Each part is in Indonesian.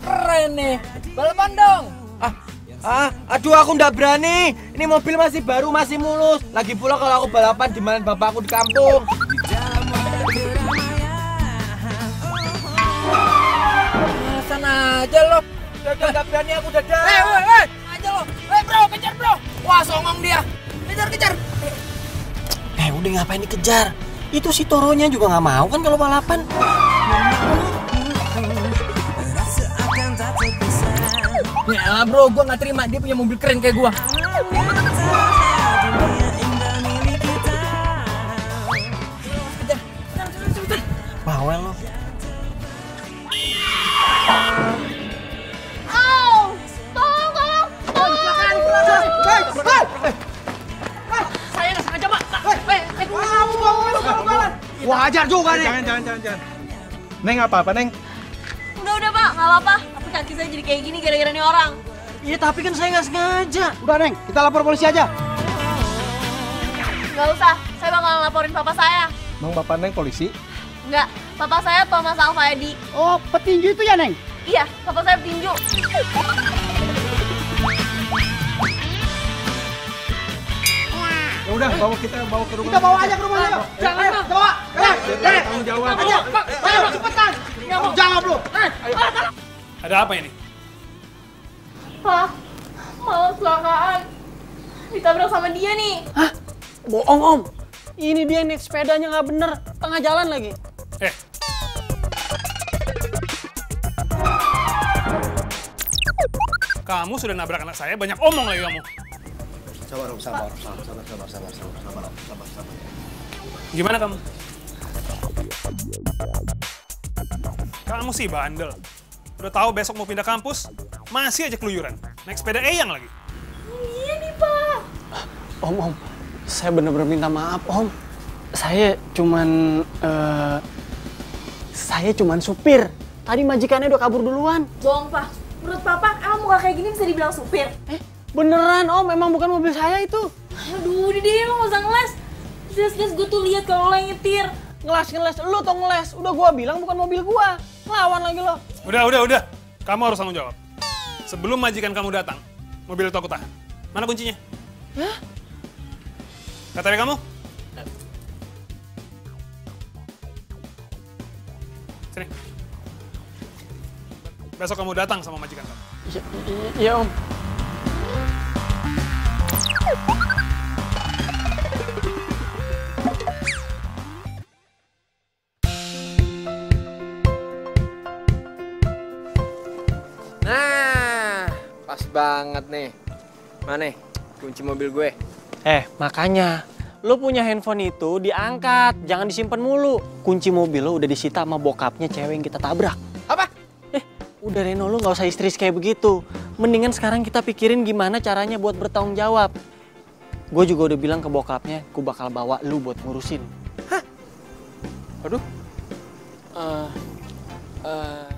keren nih. Balapan dong. Aduh aku nggak berani. Ini mobil masih baru, masih mulus. Lagi pula kalau aku balapan dimana bapakku di kampung. Sana aja lo. Udah nggak berani aku dadah. Aja lo. Bro, kejar bro. Wah songong dia. Kejar. Udah ngapain dikejar? Itu si Toronya juga nggak mau kan kalau balapan. Ya bro, gua nggak terima dia punya mobil keren kayak gua. Bawel lo. Saya nggak sengaja pak. Wajar juga nih. Jangan. Neng apa Neng? Udah pak, nggak apa-apa. Tapi kaki saya jadi kayak gini gara-gara nih orang. Iya tapi kan saya nggak sengaja. Udah Neng, kita lapor polisi aja. Nggak usah, saya bakalan laporin papa saya. Emang bapak Neng polisi? Nggak, papa saya Thomas Alfayadi. Oh, petinju itu ya Neng? Iya, papa saya petinju. Ya udah, kita bawa ke rumah. Kita bawa aja ke rumahnya. Jangan Ayo, kita bawa. Tanggung jawab. Ayo, cepetan. Jawab lu. Ada apa ini? Pak, malah kecelakaan. Ditabrak sama dia nih. Hah? Bohong om. Ini dia naik sepedanya nggak bener, tengah jalan lagi. Kamu sudah nabrak anak saya, banyak omong lagi kamu. Sabar. Gimana kamu? Kamu sih bandel. Udah tahu besok mau pindah kampus, masih aja keluyuran. Naik sepeda Eyang lagi. Iya nih, Pak. Om, saya bener-bener minta maaf om. Saya cuman supir. Tadi majikannya udah kabur duluan. Bohong, Pak. Menurut Papa, emang muka kayak gini bisa dibilang supir? Beneran om, emang bukan mobil saya itu. Aduh, udah deh, lo nggak usah ngeles. Jelas-jelas gue tuh lihat kalau lo yang nyetir. Ngeles, lu tau ngeles. Udah gua bilang bukan mobil gua. Lawan lagi lo. Udah. Kamu harus tanggung jawab. Sebelum majikan kamu datang, mobil itu aku tahan. Mana kuncinya? Hah? KTP kamu? Sini. Besok kamu datang sama majikan kamu. Iya om. Nah, pas banget nih. Mana nih kunci mobil gue? Makanya lo punya handphone itu diangkat, jangan disimpan mulu. Kunci mobil lo udah disita sama bokapnya cewek yang kita tabrak. Apa? Udah Reno, lo nggak usah histeris kayak begitu. Mendingan sekarang kita pikirin gimana caranya buat bertanggung jawab. Gue juga udah bilang ke bokapnya, gue bakal bawa lu buat ngurusin. Hah? Aduh.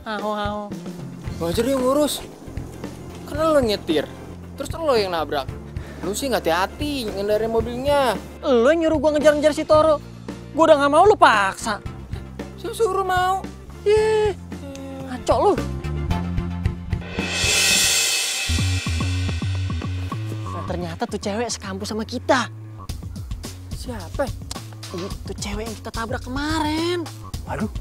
Aho. Wajar yang ngurus. Karena lo nyetir. Terus lo yang nabrak. Lu sih nggak hati-hati ngendarin mobilnya. Lo yang nyuruh gue ngejar-ngejar si Toro. Gue udah nggak mau, lu paksa. Suruh mau. Ngaco lu. Nah, ternyata tuh cewek sekampus sama kita. Siapa? Itu cewek yang kita tabrak kemarin. Waduh.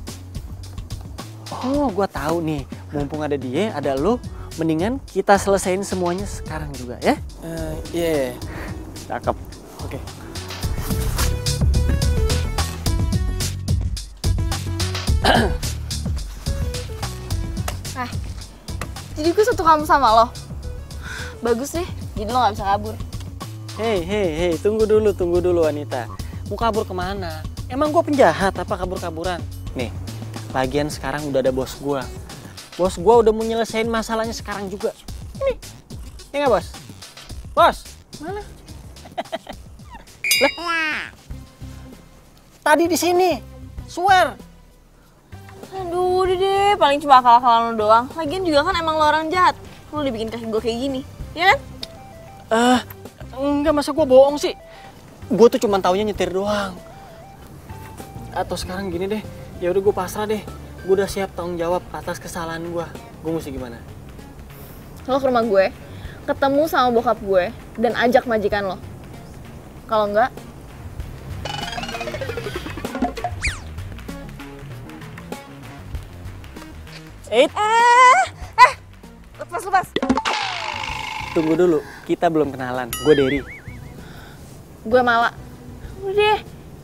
Oh, gue tahu nih. Mumpung ada dia, ada lo, mendingan kita selesain semuanya sekarang juga ya. Iya. Cakep. Oke. Jadi gue satu kamu sama lo. Bagus deh, jadi lo nggak bisa kabur. Hei, tunggu dulu Anita. Mau kabur kemana? Emang gue penjahat apa kabur-kaburan? Nih, lagian sekarang udah ada bos gue. Bos gue udah mau nyelesain masalahnya sekarang juga. Ini, ya nggak bos? Bos, mana? Lah, tadi di sini, swear. Aduh, udah deh, paling cuma akal-akalan lo doang. Lagian juga kan emang lo orang jahat. Lo dibikin kaki gue kayak gini, ya kan? Enggak, masa gue bohong sih? Gue tuh cuma taunya nyetir doang. Atau sekarang gini deh, ya udah gue pasrah deh. Gue udah siap tanggung jawab atas kesalahan gue. Gue mesti gimana? Lo ke rumah gue, ketemu sama bokap gue, dan ajak majikan lo. Kalau enggak, lepas. Tunggu dulu, kita belum kenalan. Gue Derry. Gue Mala. Udah deh,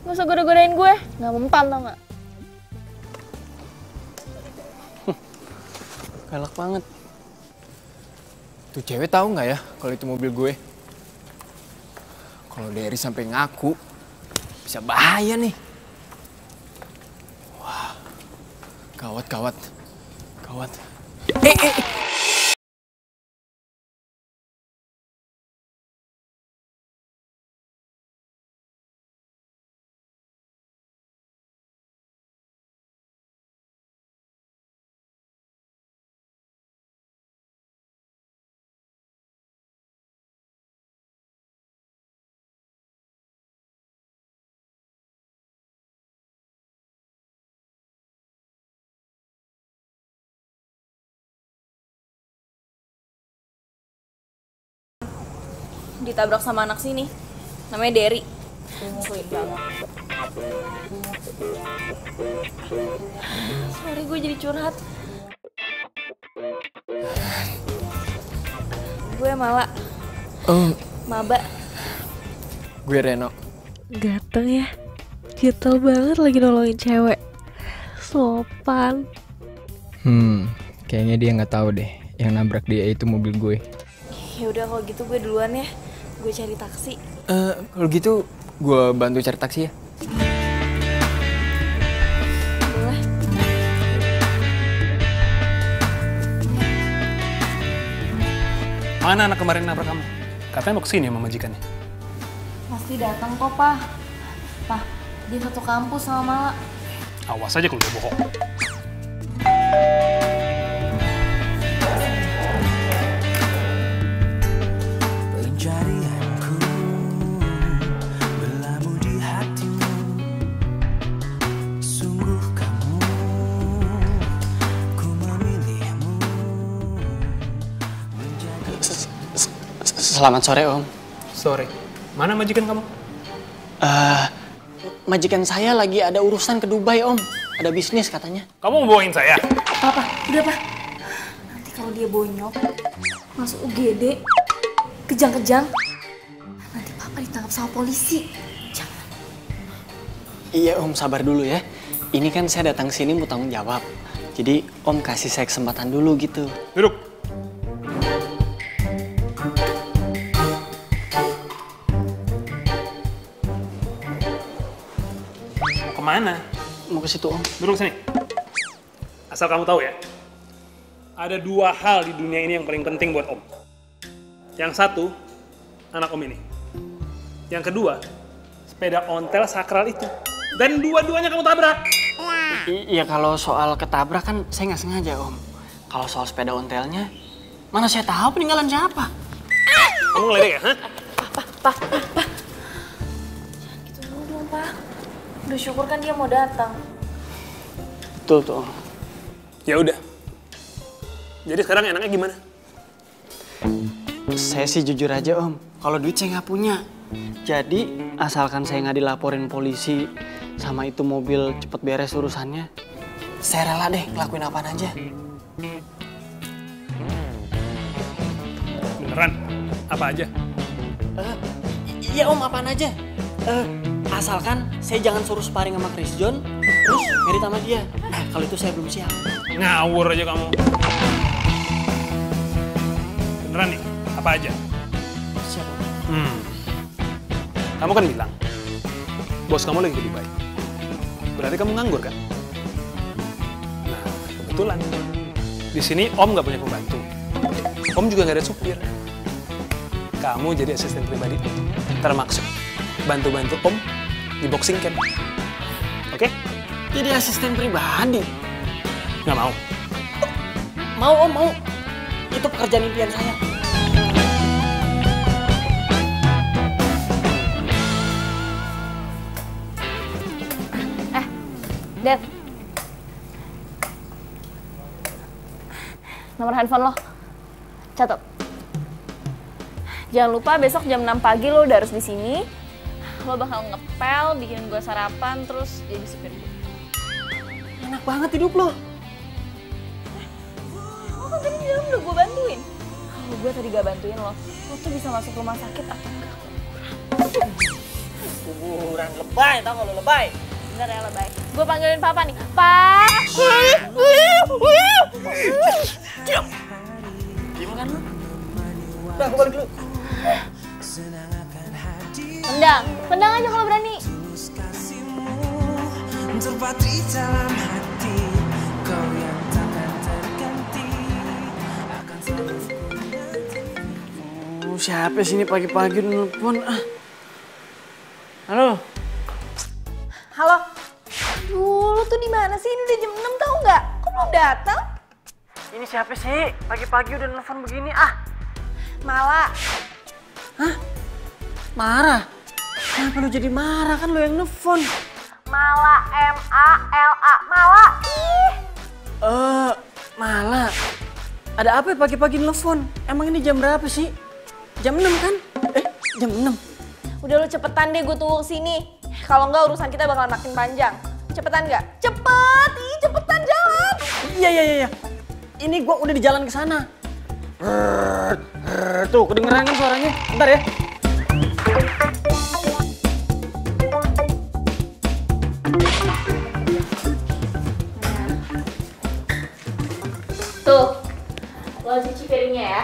gak usah goda-godain gue. Gak mempan tau gak? Galak banget. Tuh cewek tahu nggak ya kalau itu mobil gue? Kalau Derry sampai ngaku, bisa bahaya nih. Wah, gawat. Ditabrak sama anak sini. Namanya Derry. Sulit banget. Sorry, gue jadi curhat. Gue Mala. Maba. Gue Reno. Ganteng ya. Gentle banget lagi nolongin cewek. Sopan. Kayaknya dia nggak tahu deh yang nabrak dia itu mobil gue. Ya udah kalau gitu gue duluan ya. Gue cari taksi. Kalau gitu gue bantu cari taksi ya. Boleh. Mana anak kemarin nabrak kamu? Katanya mau kesini sama majikannya. Pasti datang kok, Pak. Pak, dia satu kampus sama Mala. Awas aja kalau dia bohong. Pencarianku berlabuh di hatimu. Sungguh kamu, ku memilihmu. Selamat sore, Om. Sore. Mana majikan kamu? Majikan saya lagi ada urusan ke Dubai, Om. Ada bisnis katanya. Kamu mau bohongin saya? Apa? Udah, Pak. Nanti kalau dia bonyok, masuk UGD, kejang-kejang, nanti Papa ditangkap sama polisi. Jangan. Iya, Om, sabar dulu ya. Ini kan saya datang sini mau tanggung jawab. Jadi, Om kasih saya kesempatan dulu gitu. Duduk. Kemana? Mau ke situ, Om. Duduk sini. Asal kamu tahu ya, ada dua hal di dunia ini yang paling penting buat Om. Yang satu, anak Om ini. Yang kedua, sepeda ontel sakral itu. Dan dua-duanya kamu tabrak. Iya, kalau soal ketabrak kan saya nggak sengaja, Om. Kalau soal sepeda ontelnya, mana saya tahu peninggalan siapa. Kamu ngeledek ya? Hah? Jangan gitu dulu dong, Pak. Udah syukur kan dia mau datang. Betul tuh, Om. Ya udah. Jadi sekarang enaknya gimana? Saya sih jujur aja, Om. Kalau duit saya nggak punya. Jadi, asalkan saya nggak dilaporin polisi sama itu mobil cepet beres urusannya, saya rela deh ngelakuin apaan aja. Beneran? Apa aja? Iya, Om, apaan aja. Asalkan saya jangan suruh sparring sama Chris John, terus merit sama dia. Nah, kalau itu saya belum siap. Ngawur aja kamu. Beneran nih? Apa aja? Siap, Om. Kamu kan bilang, bos kamu lagi ke Dubai. Berarti kamu nganggur kan? Nah, kebetulan. Di sini Om nggak punya pembantu. Om juga nggak ada supir. Kamu jadi asisten pribadi Om. Termaksud bantu-bantu Om di boxing camp. Oke? Jadi asisten pribadi. Nggak mau? Mau, Om, mau. Itu pekerjaan impian saya. Dad. nomor handphone lo. Catat. Jangan lupa besok jam 6 pagi lo udah harus di sini. Lo bakal ngepel, bikin gue sarapan, terus jadi supir gue. Enak banget hidup lo. Lo kan tadi di dalam udah gue bantuin. Kalau gue tadi gak bantuin lo tuh bisa masuk rumah sakit atau enggak? Kuburan lebay, tau gak lo lebay? Bentar ya lebay. Gue panggilin papa nih. Pak! Diam! Diam kan lo? Udah, gue balik dulu. Tendang aja kalau berani. Terpatri dalam hati, kau yang takkan terganti akan selalu Siapa sih ini pagi-pagi nelfon? Halo? Halo? Duh, lu tuh di mana sih? Ini udah jam 6 tau nggak? Kok belum datang? Ini siapa sih? Pagi-pagi udah nelfon begini, Mala. Hah? Marah? Kenapa lu jadi marah? Kan lu yang nelfon. Mala, M-A-L-A. Mala. Ih. Mala. Ada apa ya pagi-pagi nelfon? Emang ini jam berapa sih? Jam 6 kan? Jam 6. Udah lu cepetan deh gue tunggu sini. Kalau enggak urusan kita bakal makin panjang. Cepetan nggak? Cepet! Ih, cepetan jalan! Iya. Ini gua udah di jalan ke sana. Tuh, kedengeran kan suaranya? Bentar ya. Tuh, lo cuci piringnya ya.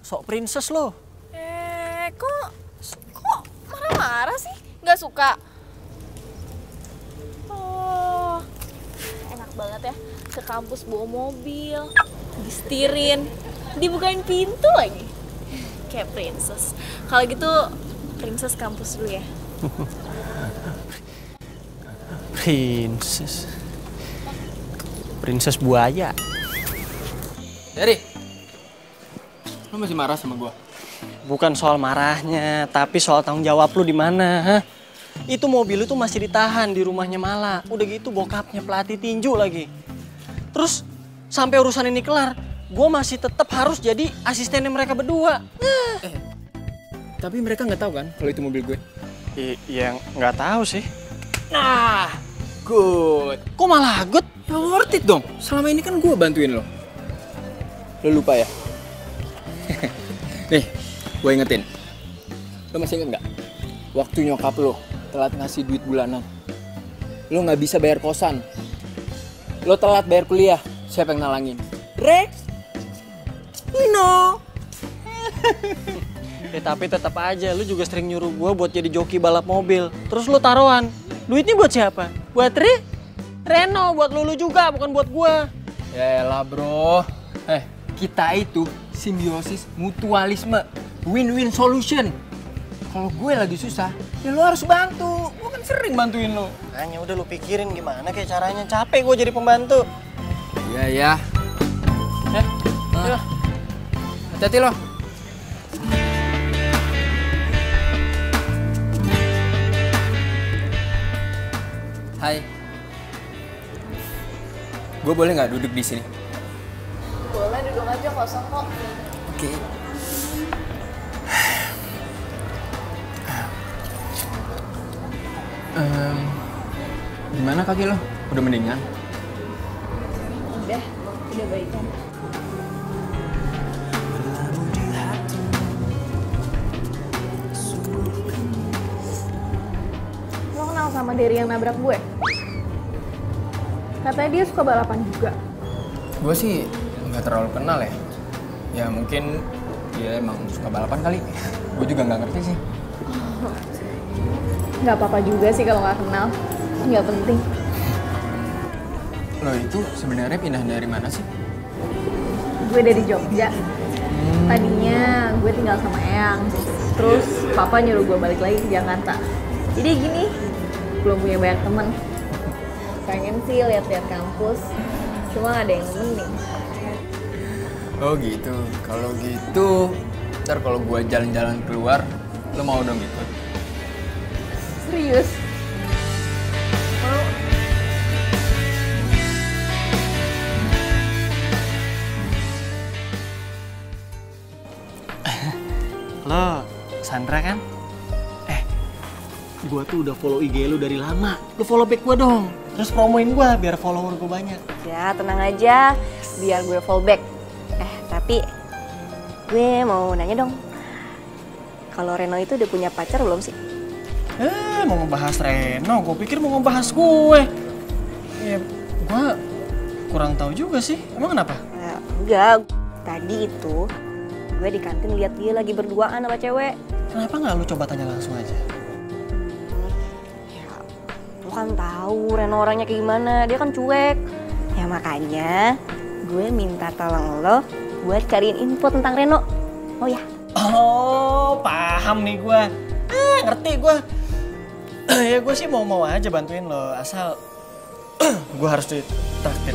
Sok princess lo. Kok marah-marah sih? Nggak suka? Oh, enak banget ya ke kampus bawa mobil, disetirin, dibukain pintu lagi. Kayak princess. Kalau gitu, princess kampus dulu ya. Princess. Princess buaya. Dari, lu masih marah sama gua? Bukan soal marahnya, tapi soal tanggung jawab lu di mana, hah? Itu mobil itu masih ditahan di rumahnya Mala. Udah gitu bokapnya pelatih tinju lagi. Terus sampai urusan ini kelar, gue masih tetap harus jadi asistennya mereka berdua. Tapi mereka nggak tahu kan kalau itu mobil gue. Iya nggak tahu sih. Nah, good. Kok malah good? Ya worth it dong. Selama ini kan gue bantuin lo. Lo lupa ya? Nih, gue ingetin. Lo masih inget nggak? Waktu nyokap lo telat ngasih duit bulanan. Lo nggak bisa bayar kosan. Lo telat bayar kuliah. Siapa yang nalangin? Rex? Nino? Ya tapi tetap aja, lu juga sering nyuruh gue buat jadi joki balap mobil. Terus lu taruhan. Duitnya buat siapa? Buat Reno, buat lu juga, bukan buat gue. Ya elah bro. Kita itu simbiosis mutualisme. Win-win solution. Kalau gue lagi susah, ya lo harus bantu. Gue kan sering bantuin lo. Hanya udah lu pikirin gimana kayak caranya. Capek gue jadi pembantu. Iya ya. Hati-hati lo. Hai. Gue boleh nggak duduk di sini? Boleh, duduk aja, kosong kok. Oke. Gimana kaki lo? Udah mendingan? Udah baikan. Lo kenal sama Derry yang nabrak gue? Katanya dia suka balapan juga. Gue sih nggak terlalu kenal ya. Ya mungkin dia emang suka balapan kali. Gue juga nggak ngerti sih. Nggak apa-apa juga sih kalau nggak kenal. Nggak penting. Lo itu sebenarnya pindah dari mana sih? Gue dari Jogja. Tadinya gue tinggal sama Eyang. Terus papa nyuruh gue balik lagi ke Jakarta. Jadi gini, belum punya banyak temen. Pengen sih lihat-lihat kampus. Cuma nggak ada yang nemenin. Oh gitu. Kalau gitu, ntar kalau gue jalan-jalan keluar, lo mau dong gitu? Serius? Lo, Sandra kan? Gua tuh udah follow IG lu dari lama. Lu follow back gua dong. Terus promoin gua biar follower gua banyak. Ya, tenang aja. Biar gue fallback. Tapi gue mau nanya dong. Kalau Reno itu udah punya pacar belum sih? Mau ngebahas Reno, gue pikir mau ngebahas gue. Ya, gue kurang tahu juga sih. Emang kenapa? Enggak. Tadi itu gue di kantin lihat dia lagi berduaan sama cewek. Kenapa nggak lu coba tanya langsung aja? Ya, lu kan tahu Reno orangnya kayak gimana. Dia kan cuek. Ya makanya gue minta tolong lo buat cariin info tentang Reno. Oh ya. Oh, paham nih gue. Ngerti gue. Ya gue sih mau aja bantuin lo. Asal gue harus ditraktir.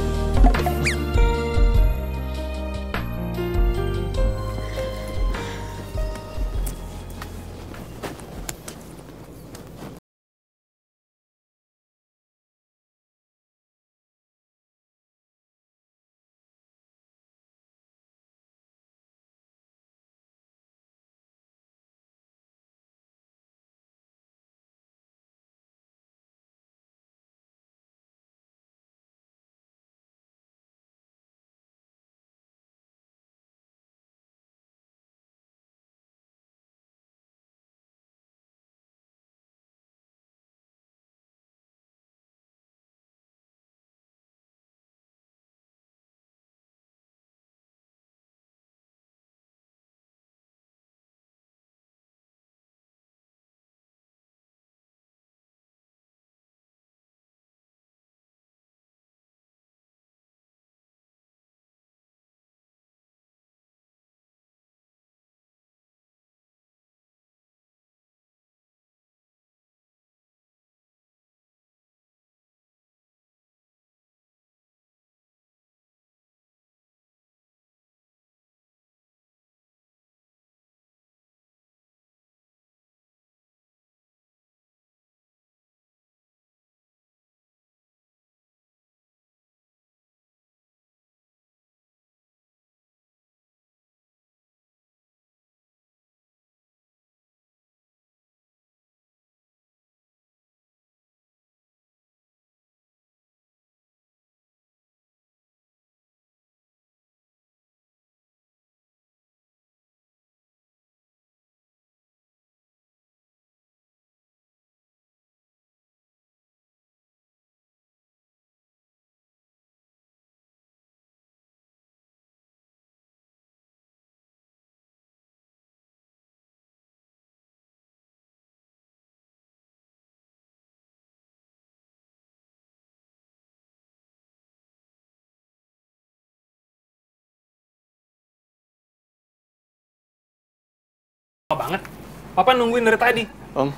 Papa nungguin dari tadi. Om,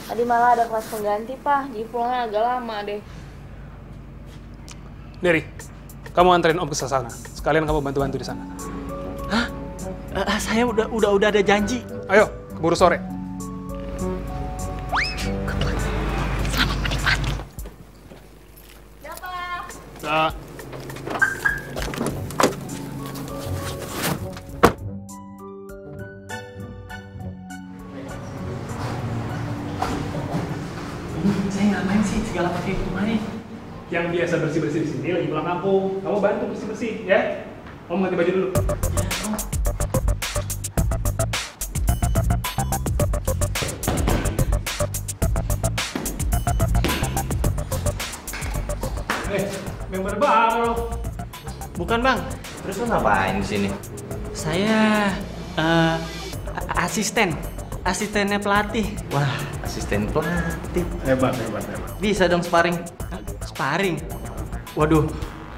Tadi malah ada kelas pengganti, Pak. Jadi pulangnya agak lama deh. Dery, kamu anterin Om ke sana. Sekalian kamu bantu-bantu di sana. saya udah ada janji. Ayo, keburu sore. Ya, Pak. Nah. Saya ngapain sih segala pakai kemarin? Yang biasa bersih-bersih di sini lagi pulang kampung. Kamu bantu bersih-bersih, ya? Om ganti baju dulu. Member baru. Bukan bang, Terus lo ngapain di sini? saya asistennya pelatih. Wah, asisten pelatih. Hebat. Bisa dong sparring. Sparring. Waduh,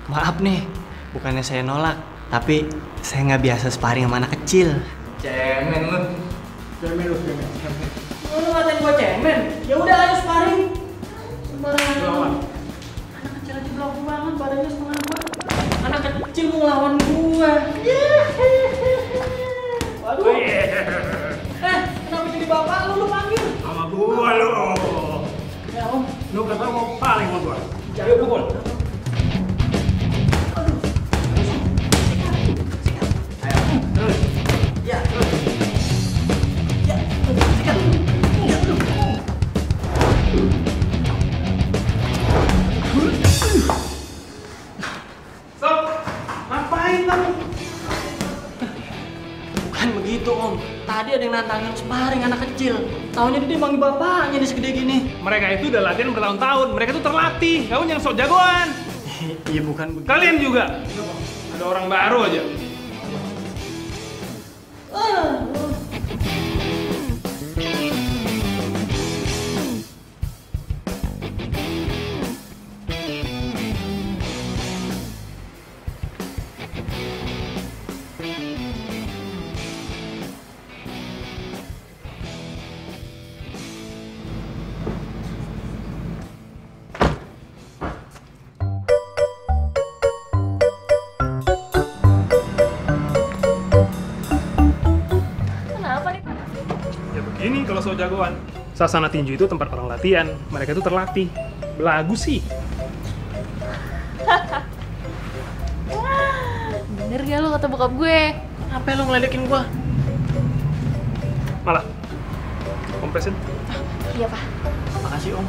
maaf nih, bukannya saya nolak, tapi saya nggak biasa sparring sama anak kecil. Cemen lu. Lu ngatain gua cemen? Ya udah ayo sparring. Sembarangan. Anak kecil aja belagu banget, badannya setengah gua. Anak kecil mau ngelawan gua. Waduh. Kenapa jadi bapak lu panggil? Sama gua lo. Ya om. Lu kata mau paling sama gua. Ayo pukul. Stop! Ngapain kamu? Bukan begitu om. Tadi ada yang nantangin sparring anak kecil. Taunya dia manggil bapaknya nih segede gini. Mereka itu udah latihan bertahun-tahun. Mereka tuh terlatih. Kamu yang sok jagoan. Iya bukan begitu. Kalian juga. Ada orang baru aja. Kenapa nih, Pak? Ya begini kalau sok jagoan. Sasana tinju itu tempat orang latihan. Mereka itu terlatih. Belagu sih. Bener gak lu kata bokap gue? Apa lu ngeledekin gua? Malah. Kompresin. Iya, Pak. Makasih om.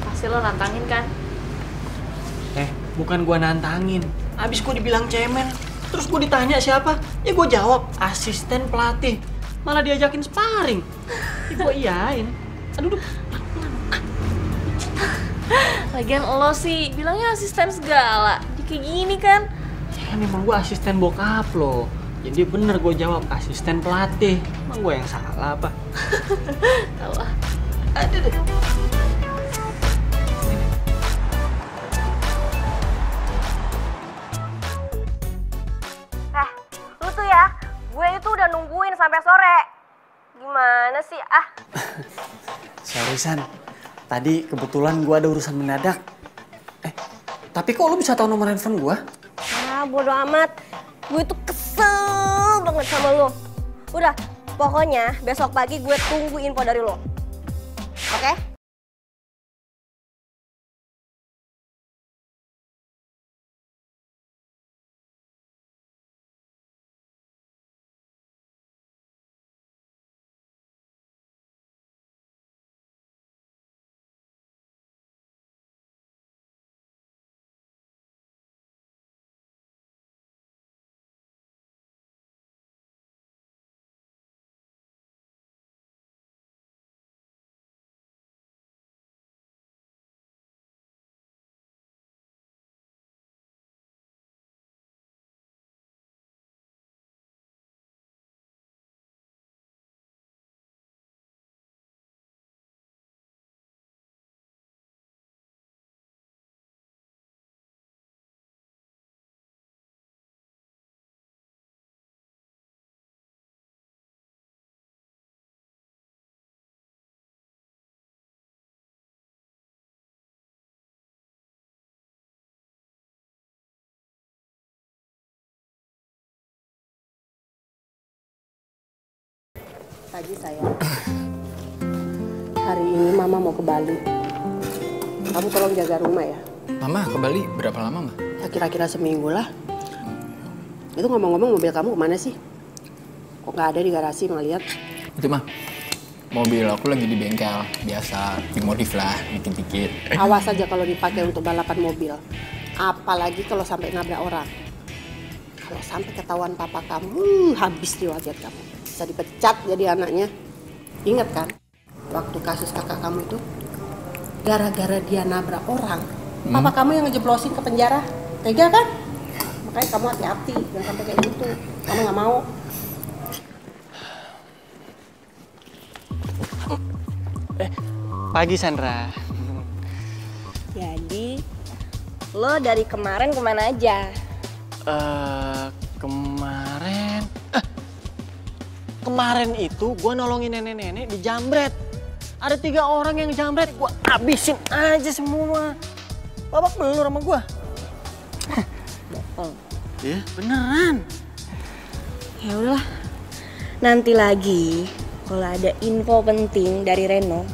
Pasti lo nantangin kan? Bukan gua nantangin. Abis gua dibilang cemen. Terus gua ditanya siapa? Ya gua jawab asisten pelatih. Malah diajakin sparring. Ya gua iyain. Aduh, Lagian lo sih bilangnya asisten segala. Jadi kayak gini kan? ya kan emang gua asisten bokap lo. Jadi bener gua jawab asisten pelatih. Emang gua yang salah apa? Tahu ah. Aduh deh. Lu tuh ya, gue itu udah nungguin sampai sore. Gimana sih? Sorry San, tadi kebetulan gua ada urusan mendadak. Tapi kok lu bisa tahu nomor handphone gua? Bodo amat. Gue tuh kesel banget sama lo. Udah, pokoknya besok pagi gue tunggu info dari lo. Oke? Pagi sayang. Hari ini Mama mau ke Bali. Kamu tolong jaga rumah ya. Mama ke Bali berapa lama, Ma? Ya, kira-kira seminggu lah. Itu ngomong-ngomong mobil kamu kemana sih? Kok nggak ada di garasi ngeliat? Itu mah, mobil aku lagi di bengkel. Biasa, dimodif lah, dikit-dikit. Awas aja kalau dipakai untuk balapan mobil. Apalagi kalau sampai nabrak orang. Kalau sampai ketahuan papa kamu, habis nih wajah kamu. Bisa dipecat jadi anaknya. Ingat kan, waktu kasus kakak kamu itu, gara-gara dia nabrak orang, papa kamu yang ngejeblosin ke penjara. Tega kan? Makanya kamu hati-hati, jangan sampai kayak gitu. Kamu nggak mau. Pagi Sandra. Jadi, lo dari kemarin kemana aja? Kemarin itu gue nolongin nenek-nenek di jambret. Ada 3 orang yang jambret, gue habisin aja semua. Babak belur sama gue. Bohong. Iya, beneran. Ya udahlah. Nanti lagi kalau ada info penting dari Reno,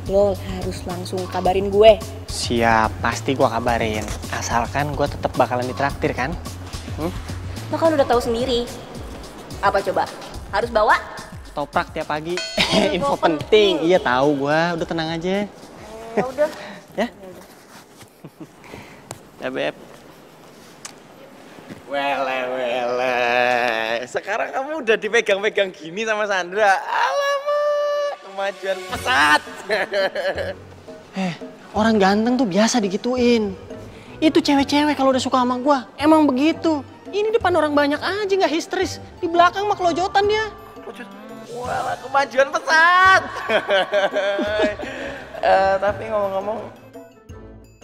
lo harus langsung kabarin gue. Siap, pasti gue kabarin. Asalkan gue tetap bakalan ditraktir kan? Lo kan udah tahu sendiri. Apa coba? Harus bawa? Toprak tiap pagi. Info penting. Iya tahu gue. Udah tenang aja. Ya udah. Ya. Ya Beb. Wele. Sekarang kamu udah dipegang-pegang gini sama Sandra. Alamak, kemajuan pesat. Orang ganteng tuh biasa digituin. Itu cewek-cewek kalau udah suka sama gue, emang begitu. Ini depan orang banyak aja nggak histeris. Di belakang mah kelojotan dia. Wah, kemajuan pesat. Tapi ngomong-ngomong,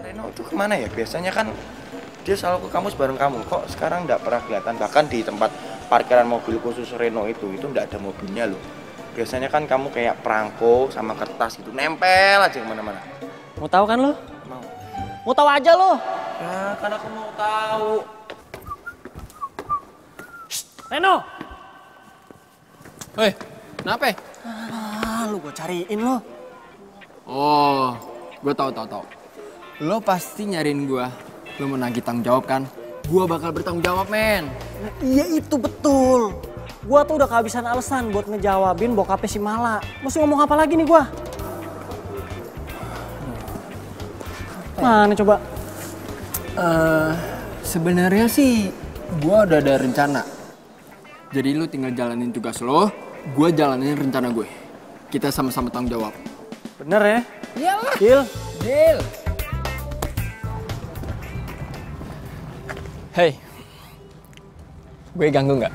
Reno itu kemana ya? Biasanya kan dia selalu ke kampus bareng kamu. Kok sekarang nggak pernah kelihatan? Bahkan di tempat parkiran mobil khusus Reno itu nggak ada mobilnya loh. Biasanya kan kamu kayak perangko sama kertas gitu, nempel aja kemana-mana. Mau tahu kan lo? Mau. Mau tahu aja lo. Ya, kan aku mau tahu. Reno. Hei, kenapa? Lu gue cariin lo. Oh, gue tahu. Lo pasti nyariin gue. Lo mau nagih tanggung jawab kan? Gue bakal bertanggung jawab, men. Nah, iya itu betul. Gua tuh udah kehabisan alasan buat ngejawabin bokapnya si Mala. Mesti ngomong apa lagi nih gua? Mana coba? Sebenarnya sih gue udah ada rencana. Jadi lu tinggal jalanin tugas lo, gue jalanin rencana gue. Kita sama-sama tanggung jawab. Bener ya? Iyalah. Deal. Hey, gue ganggu nggak?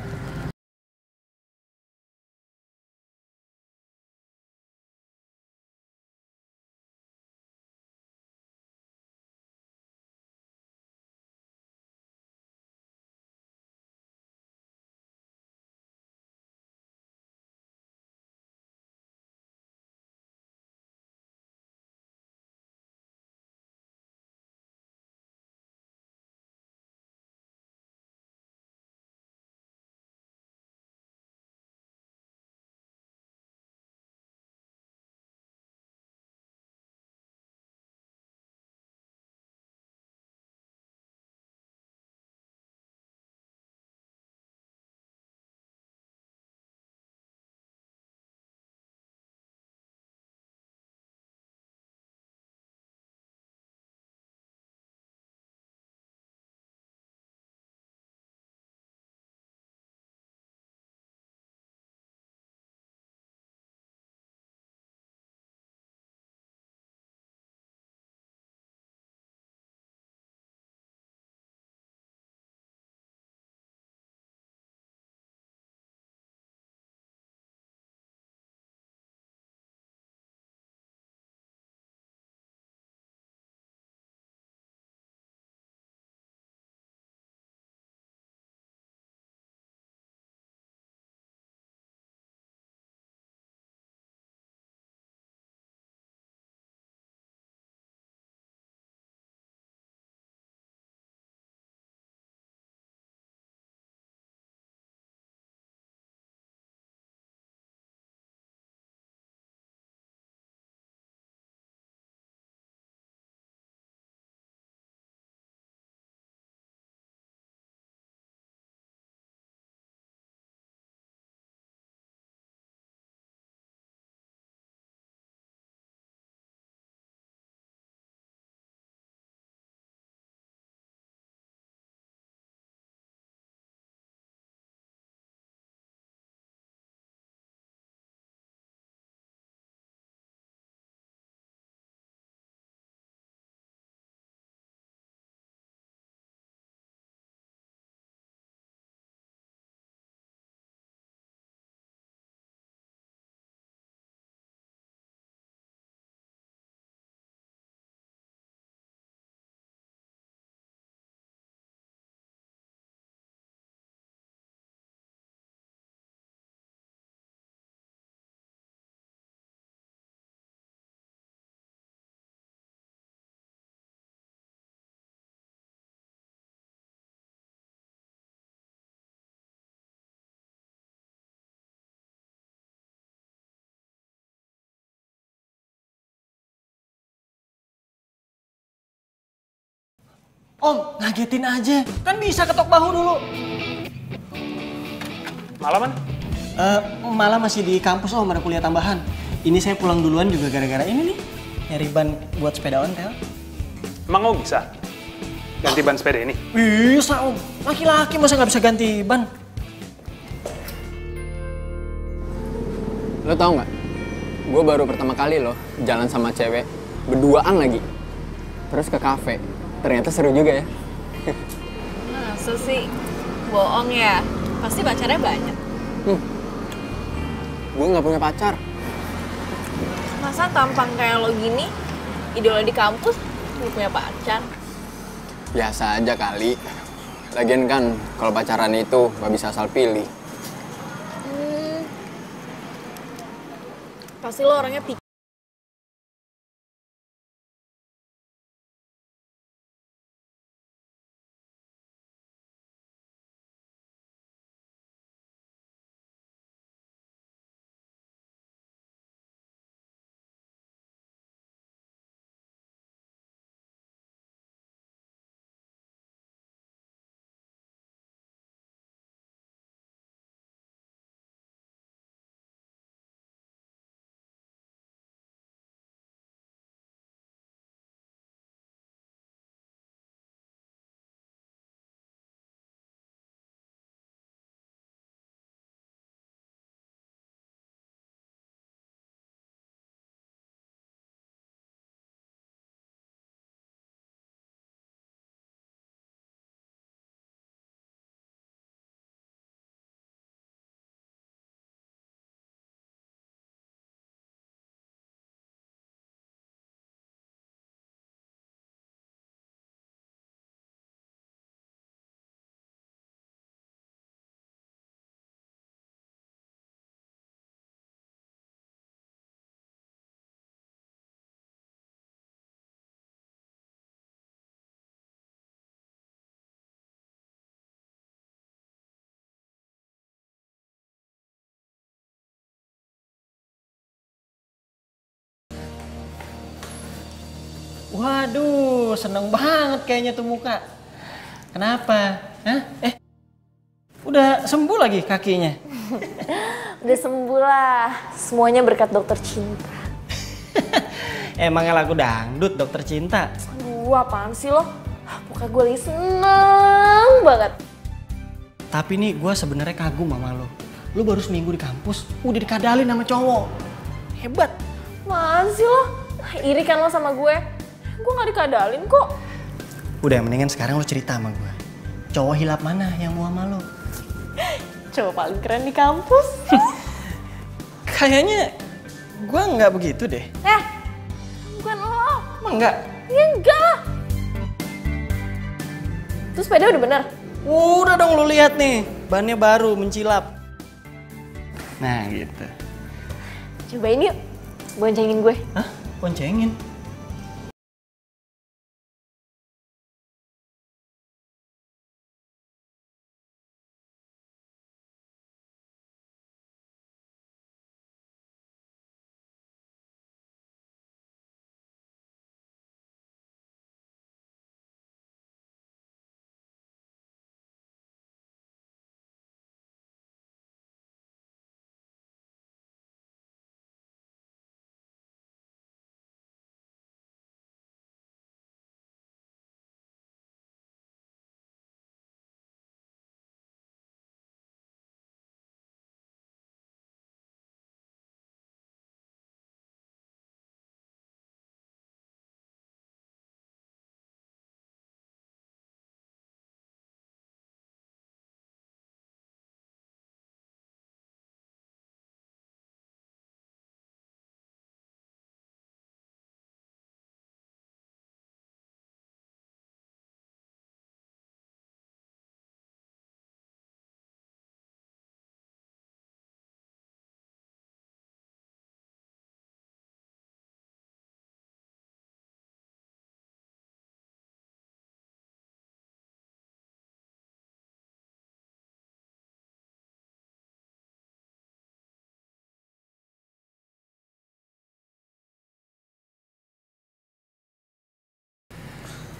Om, ngagetin aja. Kan bisa ketok bahu dulu. Malaman? Malah masih di kampus Om, ada kuliah tambahan. Ini saya pulang duluan juga gara-gara ini nih. Nyari ban buat sepeda ontel. Emang Om bisa ganti ban sepeda ini? Bisa Om, laki-laki masa nggak bisa ganti ban? Lo tau nggak? Gue baru pertama kali loh jalan sama cewek berduaan lagi. Terus ke kafe. Ternyata seru juga ya. Masa sih? Bohong ya? Pasti pacarnya banyak. Gue nggak punya pacar. Masa tampang kayak lo gini, idola di kampus, gak punya pacar? Biasa aja kali. Lagian kan kalau pacaran itu nggak bisa asal pilih. Pasti lo orangnya pikir. Waduh, seneng banget kayaknya tuh muka. Kenapa? Hah? Udah sembuh lagi kakinya? Udah sembuh lah. Semuanya berkat dokter cinta. Emangnya lagu dangdut dokter cinta? Aduh, apaan sih lo? Pokoknya gue lagi seneng banget. Tapi nih gue sebenarnya kagum sama lo. Lo baru seminggu di kampus, udah dikadalin sama cowok. Hebat. Apaan sih lo? Iri kan lo sama gue? Gue gak dikadalin kok. Udah, mendingan sekarang lo cerita sama gue. Cowok hilap mana yang mau sama lo? Cowok paling keren di kampus. Kayaknya gue nggak begitu deh. Bukan lo. Emang enggak? Ya enggak. Terus sepeda udah bener? Udah dong, lo lihat nih. Bannya baru, mencilap. Nah gitu. Cobain yuk. Boncengin gue. Hah? Boncengin?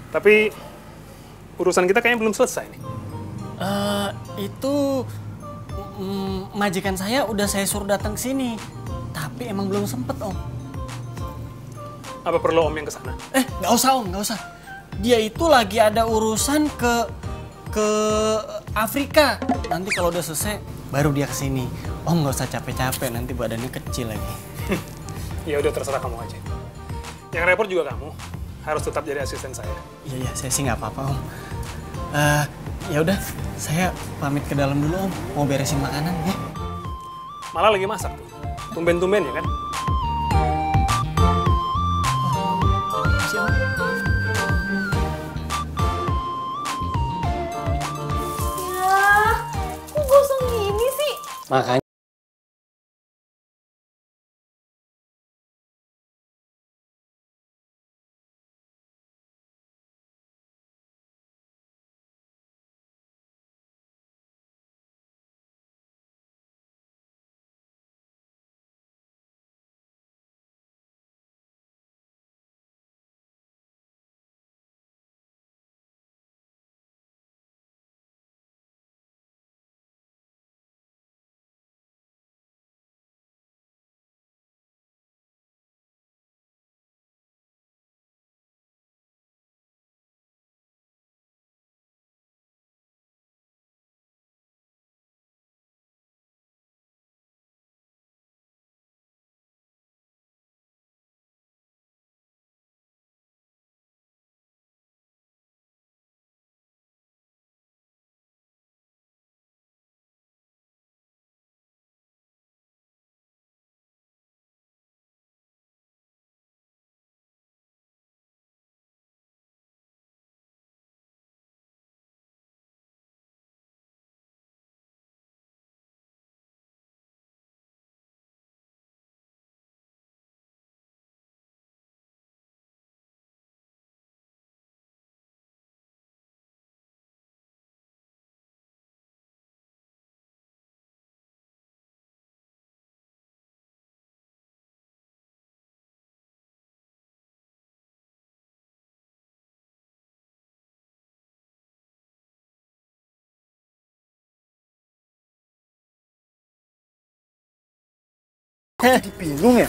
Tapi Urusan kita kayaknya belum selesai nih. Itu majikan saya udah saya suruh datang ke sini. Tapi emang belum sempet, Om. Apa perlu Om yang kesana? Nggak usah, Om, nggak usah. Dia itu lagi ada urusan ke Afrika. Nanti kalau udah selesai, baru dia kesini. Om nggak usah capek-capek, nanti badannya kecil lagi. Ya udah terserah kamu aja. Yang repot juga kamu. Harus tetap jadi asisten saya. Iya, saya sih nggak apa-apa, Om. Ya udah, saya pamit ke dalam dulu, Om. Mau beresin makanan, ya. Malah lagi masak tuh. Tumben-tumben ya kan? Ya, kok gosong gini sih? Makanya. Jadi bingung ya?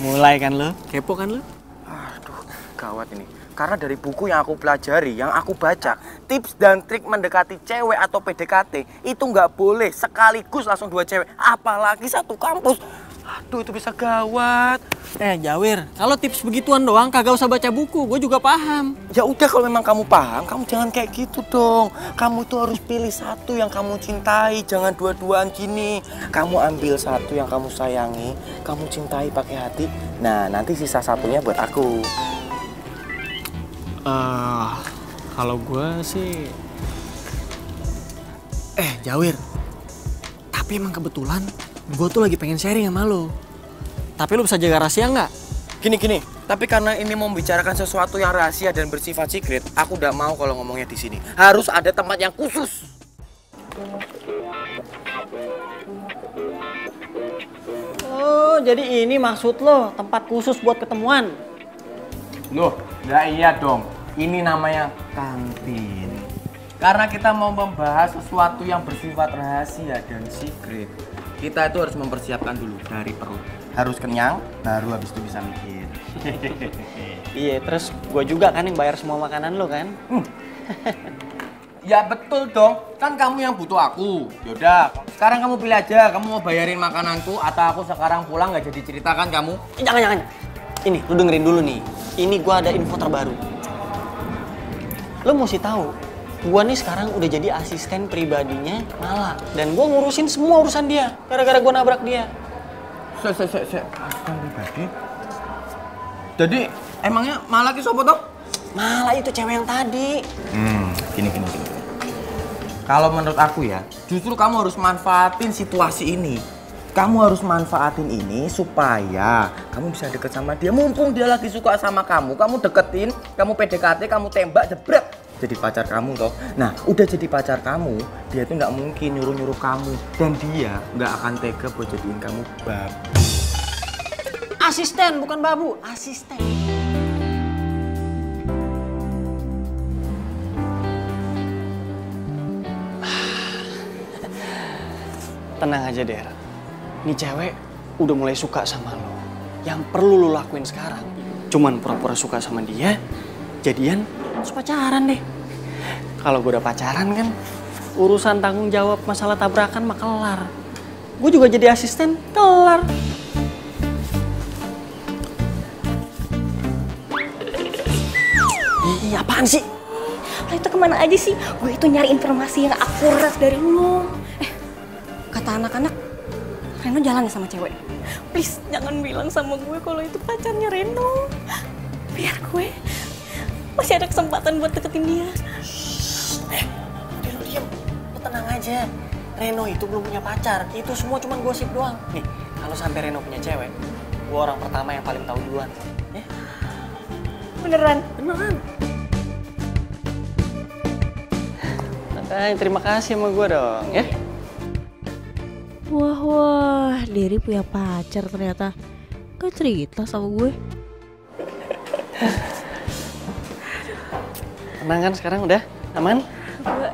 Mulai kan lo? Kepo kan lo? Aduh, gawat ini. Karena dari buku yang aku pelajari, yang aku baca, tips dan trik mendekati cewek atau PDKT itu nggak boleh sekaligus langsung 2 cewek, apalagi satu kampus. Aduh, itu bisa gawat. Jawir, kalau tips begituan doang kagak usah baca buku, gue juga paham. Ya udah, kalau memang kamu paham, kamu jangan kayak gitu dong. Kamu tuh harus pilih satu yang kamu cintai, jangan dua-duaan gini. Kamu ambil satu yang kamu sayangi, kamu cintai pakai hati. Nah, nanti sisa satunya buat aku. Kalau gue sih... Jawir, tapi emang kebetulan gue tuh lagi pengen sharing sama lo. Tapi lo bisa jaga rahasia nggak? Gini, tapi karena ini mau membicarakan sesuatu yang rahasia dan bersifat secret, aku udah mau kalau ngomongnya di sini. Harus ada tempat yang khusus. Oh, jadi ini maksud lo, tempat khusus buat ketemuan? Loh, nggak iya dong. Ini namanya kantin. Karena kita mau membahas sesuatu yang bersifat rahasia dan secret, kita itu harus mempersiapkan dulu dari perut. Harus kenyang, baru habis itu bisa mikir. Iya, terus gue juga kan yang bayar semua makanan lo kan? Ya betul dong, kan kamu yang butuh aku. Yaudah, sekarang kamu pilih aja, kamu mau bayarin makananku atau aku sekarang pulang nggak jadi cerita kan kamu? Jangan. Ini, lu dengerin dulu nih. Ini gue ada info terbaru. Lo mesti tahu, gue nih sekarang udah jadi asisten pribadinya Mala. Dan gue ngurusin semua urusan dia, gara-gara gue nabrak dia. Asisten pribadi? Jadi, emangnya Mala ki sopo toh? Mala itu cewek yang tadi. Gini. Kalau menurut aku ya, justru kamu harus manfaatin situasi ini. Kamu harus manfaatin ini supaya kamu bisa deket sama dia. Mumpung dia lagi suka sama kamu deketin, kamu PDKT, kamu tembak, jebret. Jadi pacar kamu toh. Nah, udah jadi pacar kamu, dia tuh nggak mungkin nyuruh-nyuruh kamu. Dan dia nggak akan tega buat jadiin kamu babu. Asisten, bukan babu. Asisten. Tenang aja, Der. Nih cewek udah mulai suka sama lo. Yang perlu lo lakuin sekarang, cuman pura-pura suka sama dia, jadian, terus pacaran deh. Kalau gue udah pacaran kan, urusan tanggung jawab masalah tabrakan mah kelar. Gue juga jadi asisten, kelar. Ih, apaan sih? Lo itu kemana aja sih? Gue itu nyari informasi yang akurat dari lo. Kata anak-anak, Reno jalan ya sama cewek. Please, jangan bilang sama gue kalau itu pacarnya Reno. Biar gue masih ada kesempatan buat deketin dia. Udah lu diem, lu tenang aja. Reno itu belum punya pacar, itu semua cuma gosip doang. Nih, kalau sampai Reno punya cewek, gue orang pertama yang paling tahu duluan. Ya? Beneran? Beneran. Makanya terima kasih sama gue dong, ya. Wah, Derry punya pacar ternyata. Gak cerita sama gue. Tenang kan sekarang udah? Aman? Gue...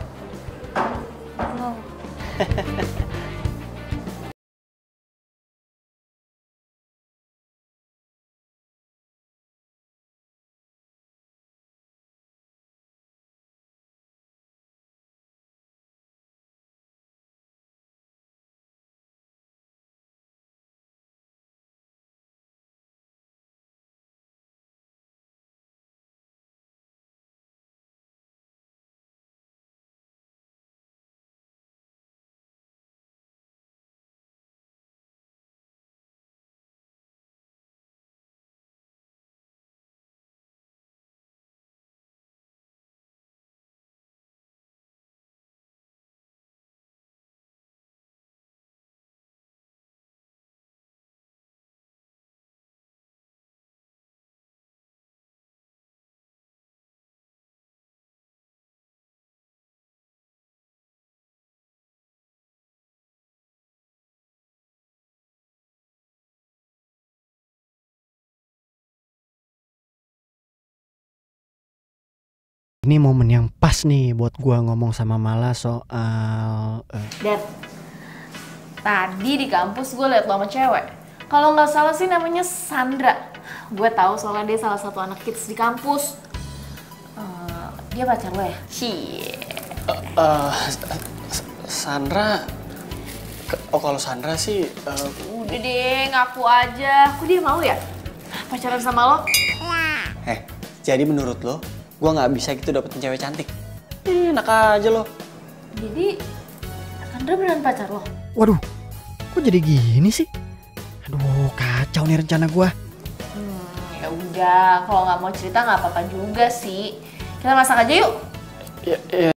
Ini momen yang pas nih buat gua ngomong sama Mala soal Dad, tadi di kampus gue liat lo sama cewek. Kalau nggak salah sih namanya Sandra. Gue tahu soalnya dia salah satu anak kids di kampus. Dia pacar lo ya? Cie. Sandra, kalau Sandra sih, Udah deh, ngaku aja. Kok dia mau ya pacaran sama lo? jadi menurut lo, gue nggak bisa gitu dapetin cewek cantik? Enak aja lo. Jadi Sandra beneran pacar lo? waduh, kok jadi gini sih? Aduh, kacau nih rencana gua. Ya udah, kalau nggak mau cerita nggak apa-apa juga sih. Kita masak aja yuk. Ya,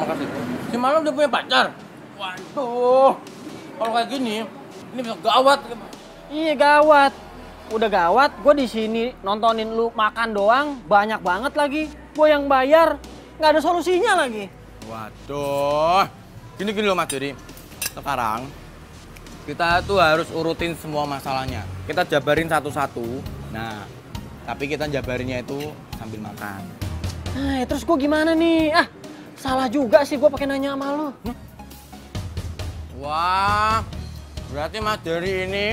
Makasih. Si Mala udah punya pacar? Waduh. Kalau kayak gini, ini bisa gawat. Iya gawat. Udah gawat, gue di sini nontonin lu makan doang, banyak banget lagi. Gue yang bayar, nggak ada solusinya lagi. Waduh. Gini loh Mas Jerry. Sekarang kita tuh harus urutin semua masalahnya. Kita jabarin satu-satu. Nah, tapi kita jabarinnya itu sambil makan. Nah, terus gue gimana nih? Ah, salah juga sih gue pakai nanya sama lu. Wah, berarti Mas Jerry ini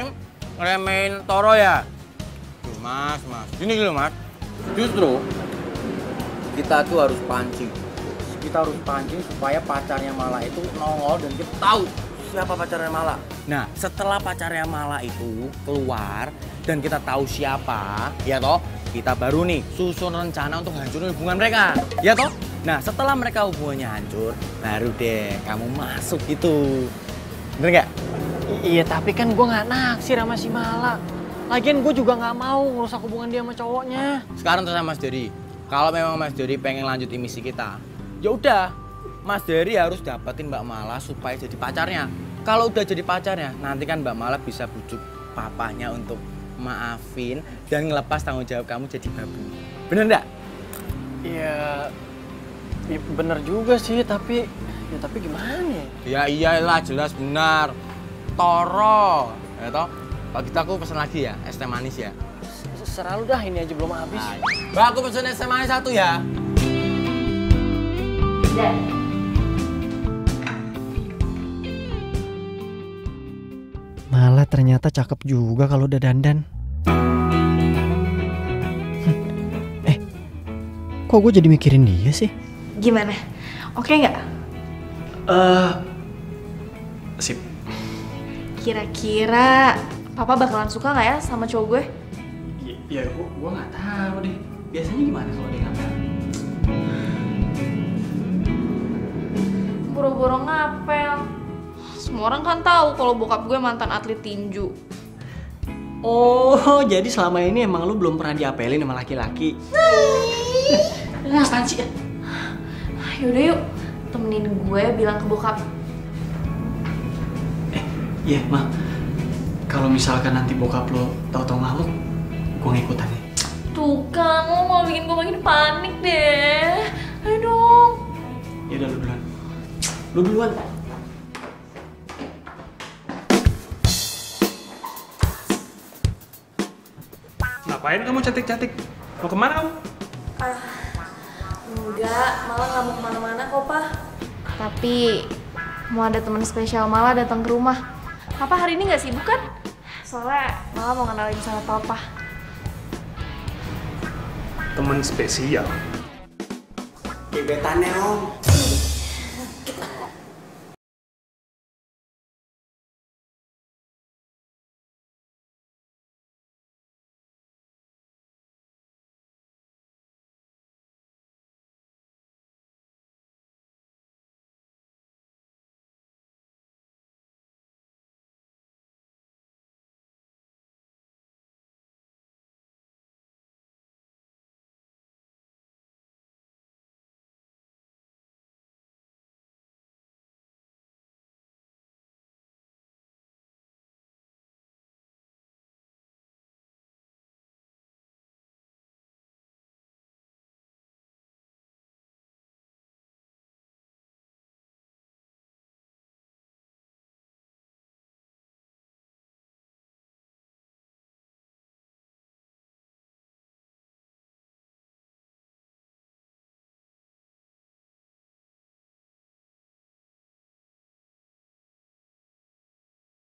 ngeremehin Toro ya? Duh, Mas. Gini loh Mas. Justru kita tuh harus pancing. Kita harus pancing supaya pacarnya Mala itu nongol dan kita tahu siapa pacarnya Mala. Nah, setelah pacarnya Mala itu keluar dan kita tahu siapa, ya toh, kita baru nih susun rencana untuk hancurin hubungan mereka, ya toh. Nah, setelah mereka hubungannya hancur, baru deh kamu masuk gitu. Bener nggak? Iya, tapi kan gue nggak naksir sama si Mala. Lagian gue juga nggak mau ngerusak hubungan dia sama cowoknya. Sekarang terserah Mas Jerry. Kalau memang Mas Jerry pengen lanjutin misi kita, ya udah, Mas Jerry harus dapetin Mbak Mala supaya jadi pacarnya. Kalau udah jadi pacarnya, nanti kan Mbak Mala bisa bujuk papanya untuk maafin dan ngelepas tanggung jawab kamu jadi babu. Bener nggak? Iya, bener juga sih, tapi gimana ya? Ya iyalah, jelas benar. Toro, ya toh. Kalau gitu aku pesen lagi ya, es teh manis ya. Serah lu dah, ini aja belum habis. Mbak, aku pesen es teh manis 1 ya. Malah ternyata cakep juga kalau udah dandan. Kok gue jadi mikirin dia sih? Gimana? Oke nggak? Sip. Kira-kira papa bakalan suka nggak ya sama cowok gue? Ya gue nggak tahu deh. Biasanya gimana kalau dia ngapel? Boro-boro ngapel. Semua orang kan tahu kalau bokap gue mantan atlet tinju. Oh, jadi selama ini emang lu belum pernah diapelin sama laki-laki? Apaan sih? Yaudah yuk, temenin gue bilang ke bokap. Iya, Ma. Kalau misalkan nanti bokap lo tahu-tahu ngamuk, gue ngikutan ya. Tuh kan, lo mau bikin gue makin panik deh. Ayo dong. Yaudah, lu duluan. Ngapain kamu cantik-cantik? Mau kemana kamu? Enggak, malah nggak mau kemana-mana kok, Pak. Tapi mau ada teman spesial malah datang ke rumah. Papa hari ini nggak sibuk kan? Soalnya malah mau kenalin sama Papa. Temen spesial? Gebetannya, Om.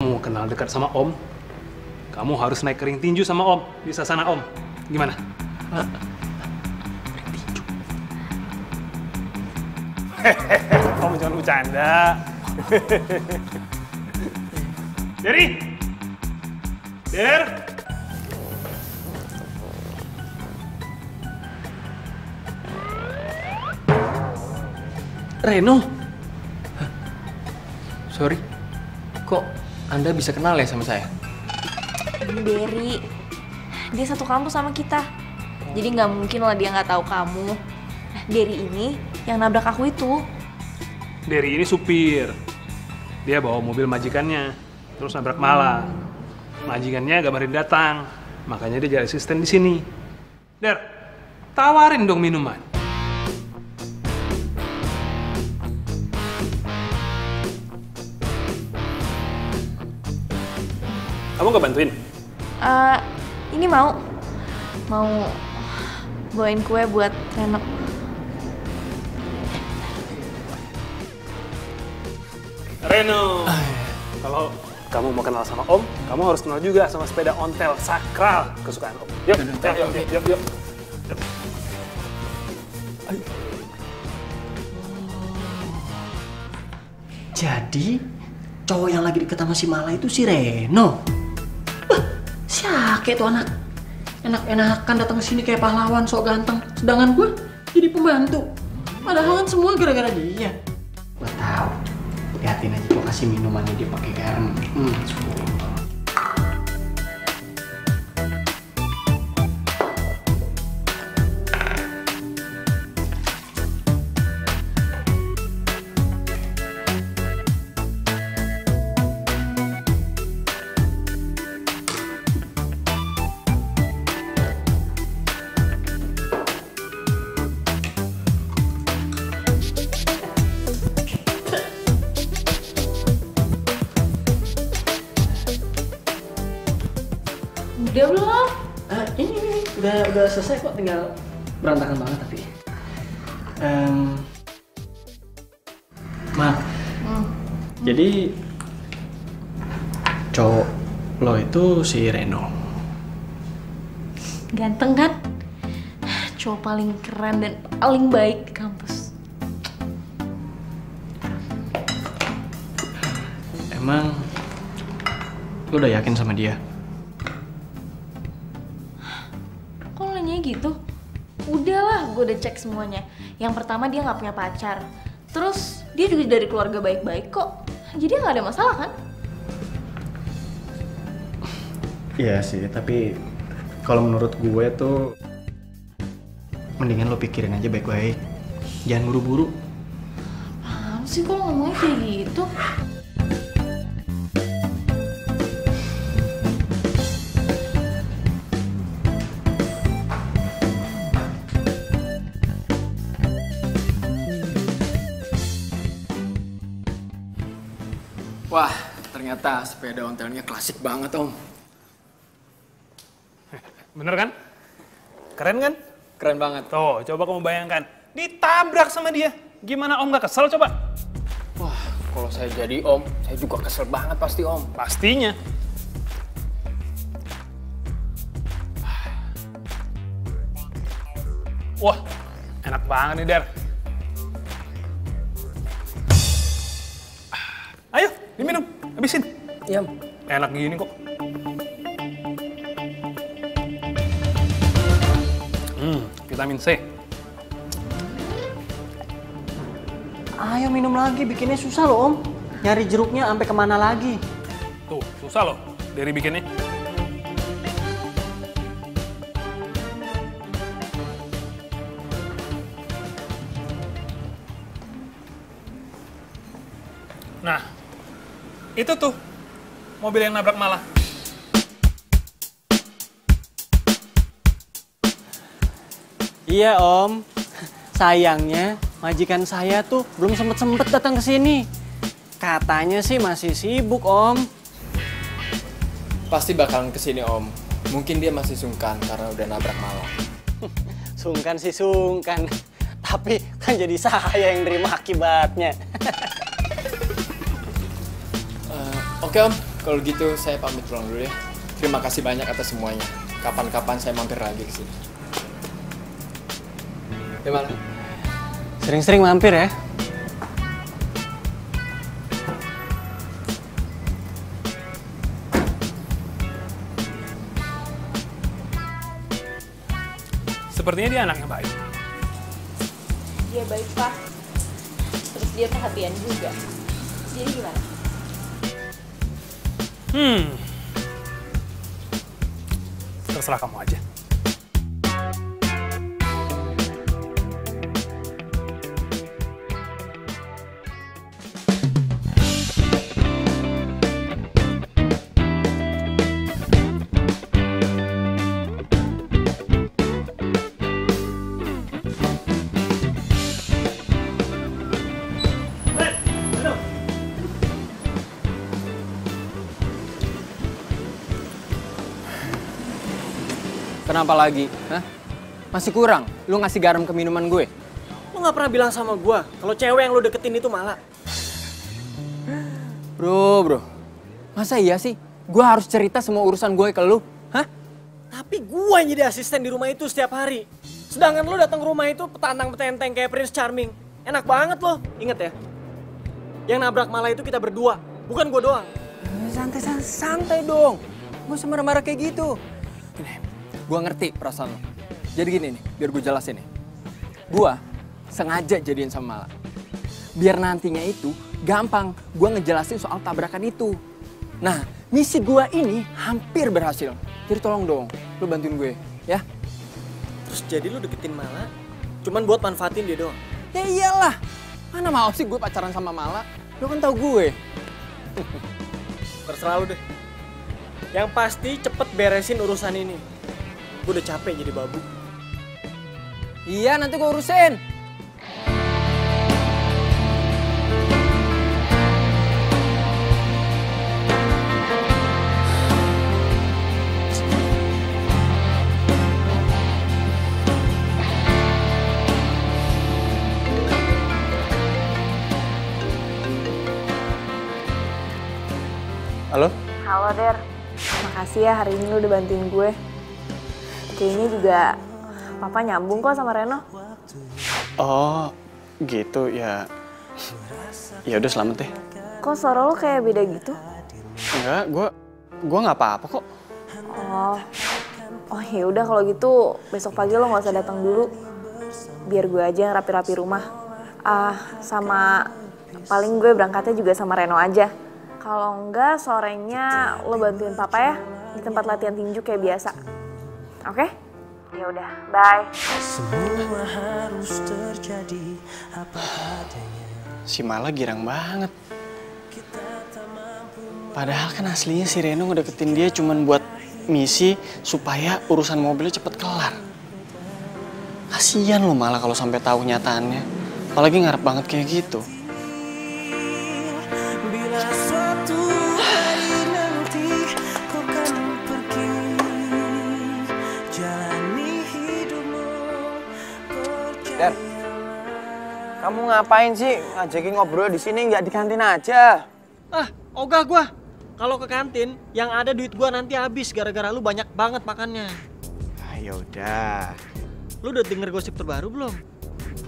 Mau kenal dekat sama Om, kamu harus naik ring tinju sama Om di sasana Om. Gimana? Ring tinju. Om jangan bercanda. Jerry, Der. Reno? Sorry, kok Anda bisa kenal ya sama saya? Derry, dia satu kampus sama kita. Jadi nggak mungkin lah dia nggak tahu kamu. Derry ini yang nabrak aku itu. Derry ini supir. Dia bawa mobil majikannya, terus nabrak Mala. Majikannya gabarin datang, makanya dia jadi asisten di sini. Der, tawarin dong minuman. Kamu gak bantuin? Ini mau bawain kue buat Reno. Reno, kalau kamu mau kenal sama Om, kamu harus kenal juga sama sepeda ontel sakral kesukaan Om. Yuk, yuk. Jadi, cowok yang lagi deket sama si Mala itu si Reno. Wah, siake tuh anak. Enak-enakan datang ke sini kayak pahlawan sok ganteng. Sedangkan gue jadi pembantu. Padahal kan semua gara-gara dia. Gue tahu. Lihatin aja tuh kasih minumannya dia pakai garam. Udah belum? Ini udah selesai kok, tinggal berantakan banget tapi. Ma, jadi cowok lo itu si Reno. Ganteng kan? Cowok paling keren dan paling baik di kampus. Emang lo udah yakin sama dia? Kok lo nanya gitu? Udahlah, gue udah cek semuanya. Yang pertama dia nggak punya pacar. Terus dia juga dari keluarga baik-baik kok. Jadi nggak ada masalah kan? Iya sih, tapi kalau menurut gue tuh mendingan lo pikirin aja baik-baik. Jangan buru-buru. Apaan sih kok lo ngomongnya kayak gitu? Wah, ternyata sepeda ontelnya klasik banget, Om. Bener kan? Keren kan? Keren banget. Tuh, coba kamu bayangkan. Ditabrak sama dia. Gimana Om gak kesel coba? Wah, kalau saya jadi Om, saya juga kesel banget pasti, Om. Pastinya. Wah, enak banget nih, Der. Ayo, diminum. Habisin. Iya, Om. Enak gini kok. Vitamin C. Ayo minum lagi, bikinnya susah loh Om. Nyari jeruknya sampai kemana lagi? Tuh, susah loh dari bikinnya. Nah, itu tuh mobil yang nabrak Mala. Iya Om, sayangnya majikan saya tuh belum sempet datang ke sini. Katanya sih masih sibuk Om. Pasti bakalan kesini, Om. Mungkin dia masih sungkan karena udah nabrak Mala. Sungkan sih sungkan, tapi kan jadi saya yang terima akibatnya. Oke Om, kalau gitu saya pamit pulang dulu ya. Terima kasih banyak atas semuanya. Kapan-kapan saya mampir lagi ke sini. Gimana? Sering-sering mampir ya. Sepertinya dia anaknya baik. Dia baik, Pak. Terus dia perhatian juga. Jadi gimana? Terserah kamu aja. Kenapa lagi? Hah? Masih kurang? Lu ngasih garam ke minuman gue? Lu gak pernah bilang sama gue kalau cewek yang lu deketin itu malah. Bro. Masa iya sih? Gue harus cerita semua urusan gue ke lu? Hah? Tapi gue yang jadi asisten di rumah itu setiap hari. Sedangkan lu datang ke rumah itu petantang-petenteng kayak Prince Charming. Enak banget lo. Ingat ya? Yang nabrak malah itu kita berdua, bukan gue doang. Santai dong. Gue sama marah-marah kayak gitu. Gue ngerti perasaan lo. Jadi gini nih, biar gue jelasin nih. Gue sengaja jadiin sama Mala. Biar nantinya itu gampang gue ngejelasin soal tabrakan itu. Nah, misi gue ini hampir berhasil. Jadi tolong dong, lo bantuin gue, ya. Terus jadi lu deketin Mala, cuman buat manfaatin dia doang? Ya iyalah, mana mau sih gue pacaran sama Mala? Lo kan tahu gue. Terserah lu deh. Yang pasti cepet beresin urusan ini. Gue udah capek jadi babu. Iya, nanti gue urusin. Halo? Halo Der, makasih ya hari ini lu udah bantuin gue. Kayaknya juga Papa nyambung kok sama Reno. Oh, gitu ya. Ya udah selamat deh. Kok suara lu kayak beda gitu? Enggak, gua nggak apa-apa kok. Oh ya udah kalau gitu besok pagi lo nggak usah datang dulu. Biar gue aja yang rapi-rapi rumah. Sama paling gue berangkatnya juga sama Reno aja. Kalau enggak sorenya lo bantuin Papa ya di tempat latihan tinju kayak biasa. Oke? Ya udah, bye. Semua harus terjadi apa adanya. Si Mala girang banget. Padahal kan aslinya si Reno ngedeketin dia cuman buat misi supaya urusan mobilnya cepet kelar. Kasian lo Mala kalau sampai tahu nyataannya. Apalagi ngarep banget kayak gitu. Bila suatu hari nanti kau kan pergi, jalani hidupmu percaya. Dan, kamu ngapain sih ngajakin ngobrol di sini nggak di kantin aja? Ogah gua. Kalau ke kantin, yang ada duit gua nanti habis gara-gara lu banyak banget makannya. Ya udah. Lu udah denger gosip terbaru belum?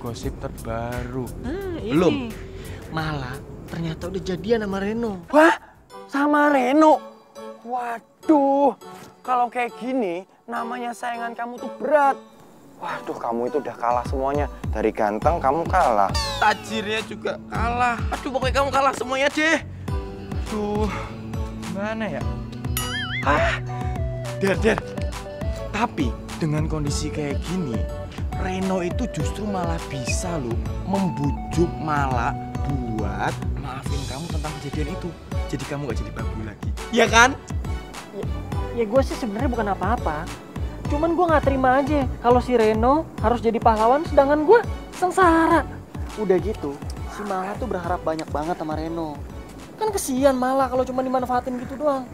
Gosip terbaru. Ini. Belum. Malah ternyata udah jadian sama Reno. Wah, sama Reno? Waduh, kalau kayak gini namanya saingan kamu tuh berat. Waduh, kamu itu udah kalah semuanya. Dari ganteng kamu kalah. Tajirnya juga kalah. Aduh, pokoknya kamu kalah semuanya deh. Aduh, gimana ya? Der. Tapi dengan kondisi kayak gini, Reno itu justru malah bisa loh membujuk Mala buat maafin kamu tentang kejadian itu. Jadi kamu gak jadi babu lagi. Iya kan? Ya gue sih sebenarnya bukan apa-apa. Cuman gue nggak terima aja kalau si Reno harus jadi pahlawan sedangkan gue sengsara. Udah gitu, si Mala tuh berharap banyak banget sama Reno. Kan kesian Mala kalau cuma dimanfaatin gitu doang.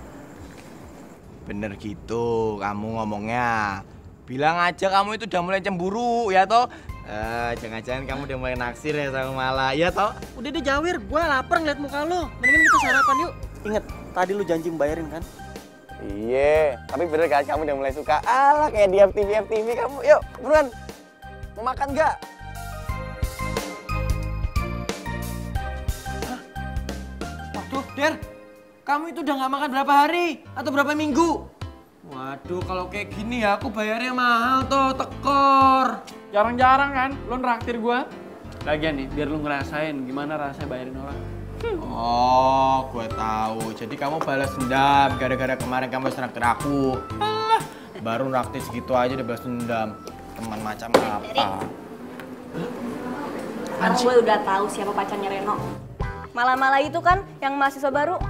Bener gitu kamu ngomongnya. Bilang aja kamu itu udah mulai cemburu ya toh. Jangan-jangan kamu udah mulai naksir ya sama Mala ya toh. Udah deh Jawir, gue lapar ngeliat muka lo. Mendingan kita sarapan yuk. Ingat, tadi lu janji bayarin kan? Iya, tapi bener kan kamu udah mulai suka. Alah kayak di FTV kamu. Yuk, buruan. Mau makan nggak? Waduh, Der. Kamu itu udah nggak makan berapa hari? Atau berapa minggu? Waduh, kalau kayak gini ya aku bayarnya mahal tuh, tekor. Jarang-jarang kan lo nraktir gua. Lagian nih, biar lu ngerasain gimana rasanya bayarin orang. Oh, gue tahu. Jadi kamu balas dendam gara-gara kemarin kamu nraktir aku. Alah, baru nraktir segitu aja udah balas dendam. Teman macam apa? Sekarang gue udah tahu siapa pacarnya Reno. Mala-mala itu kan yang mahasiswa baru.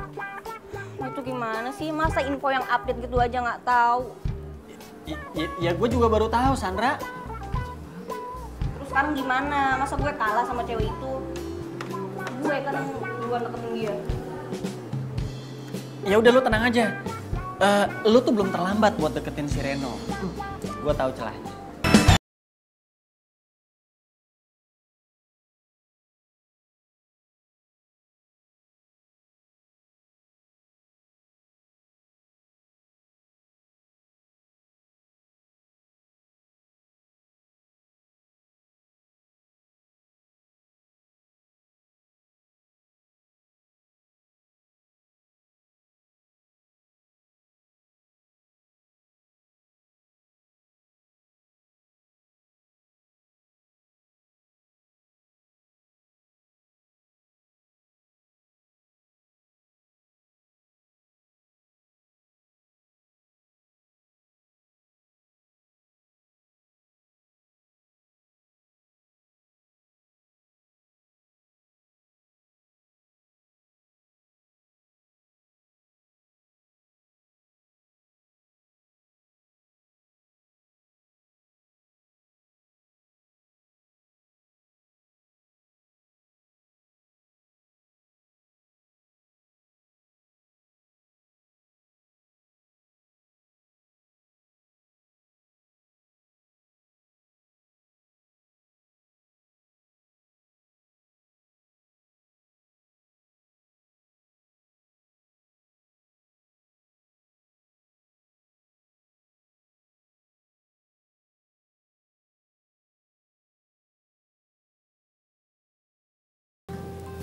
Itu gimana sih? Masa info yang update gitu aja nggak tahu? Ya gue juga baru tahu, Sandra. Terus sekarang gimana? Masa gue kalah sama cewek itu? Gue kan yang duluan deketin dia. Ya udah lu tenang aja. Lu tuh belum terlambat buat deketin si Reno. Gue tahu celahnya.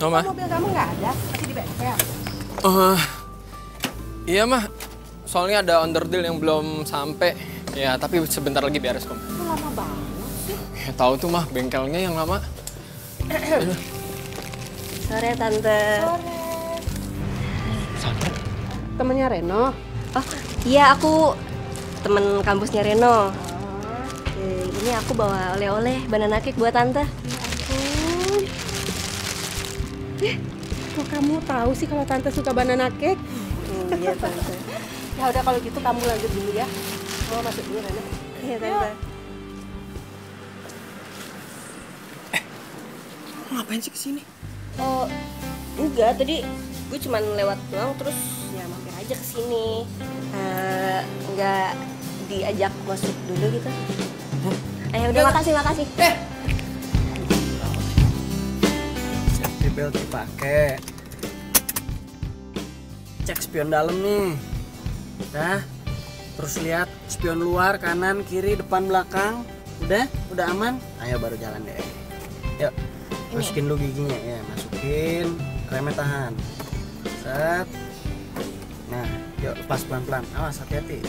Mah? Mobil kamu nggak ada, masih di bengkel. Iya mah, soalnya ada onderdil yang belum sampai. Ya tapi sebentar lagi beres kok. Itu lama banget sih. Ya tahu tuh mah bengkelnya yang lama. Sore Tante. Sore. Temennya Reno. Oh iya, aku temen kampusnya Reno. Ini aku bawa oleh-oleh banana cake buat Tante. Kok kamu tahu sih kalau Tante suka banana cake? Iya Tante. Ya udah kalau gitu kamu lanjut dulu ya. Mau masuk dulu Reno. Iya Tante. Ngapain sih kesini? Oh enggak, tadi gue cuman lewat doang terus ya mampir aja kesini. Enggak diajak masuk dulu gitu. Udah makasih. Safety belt dipakai. Cek spion dalam nih. Dah. Terus lihat spion luar, kanan, kiri, depan, belakang. Udah aman. Ayo baru jalan deh. Yuk. Masukin dulu giginya ya, masukin. Remnya tahan. Set. Nah, yuk lepas pelan-pelan. Awas hati-hati.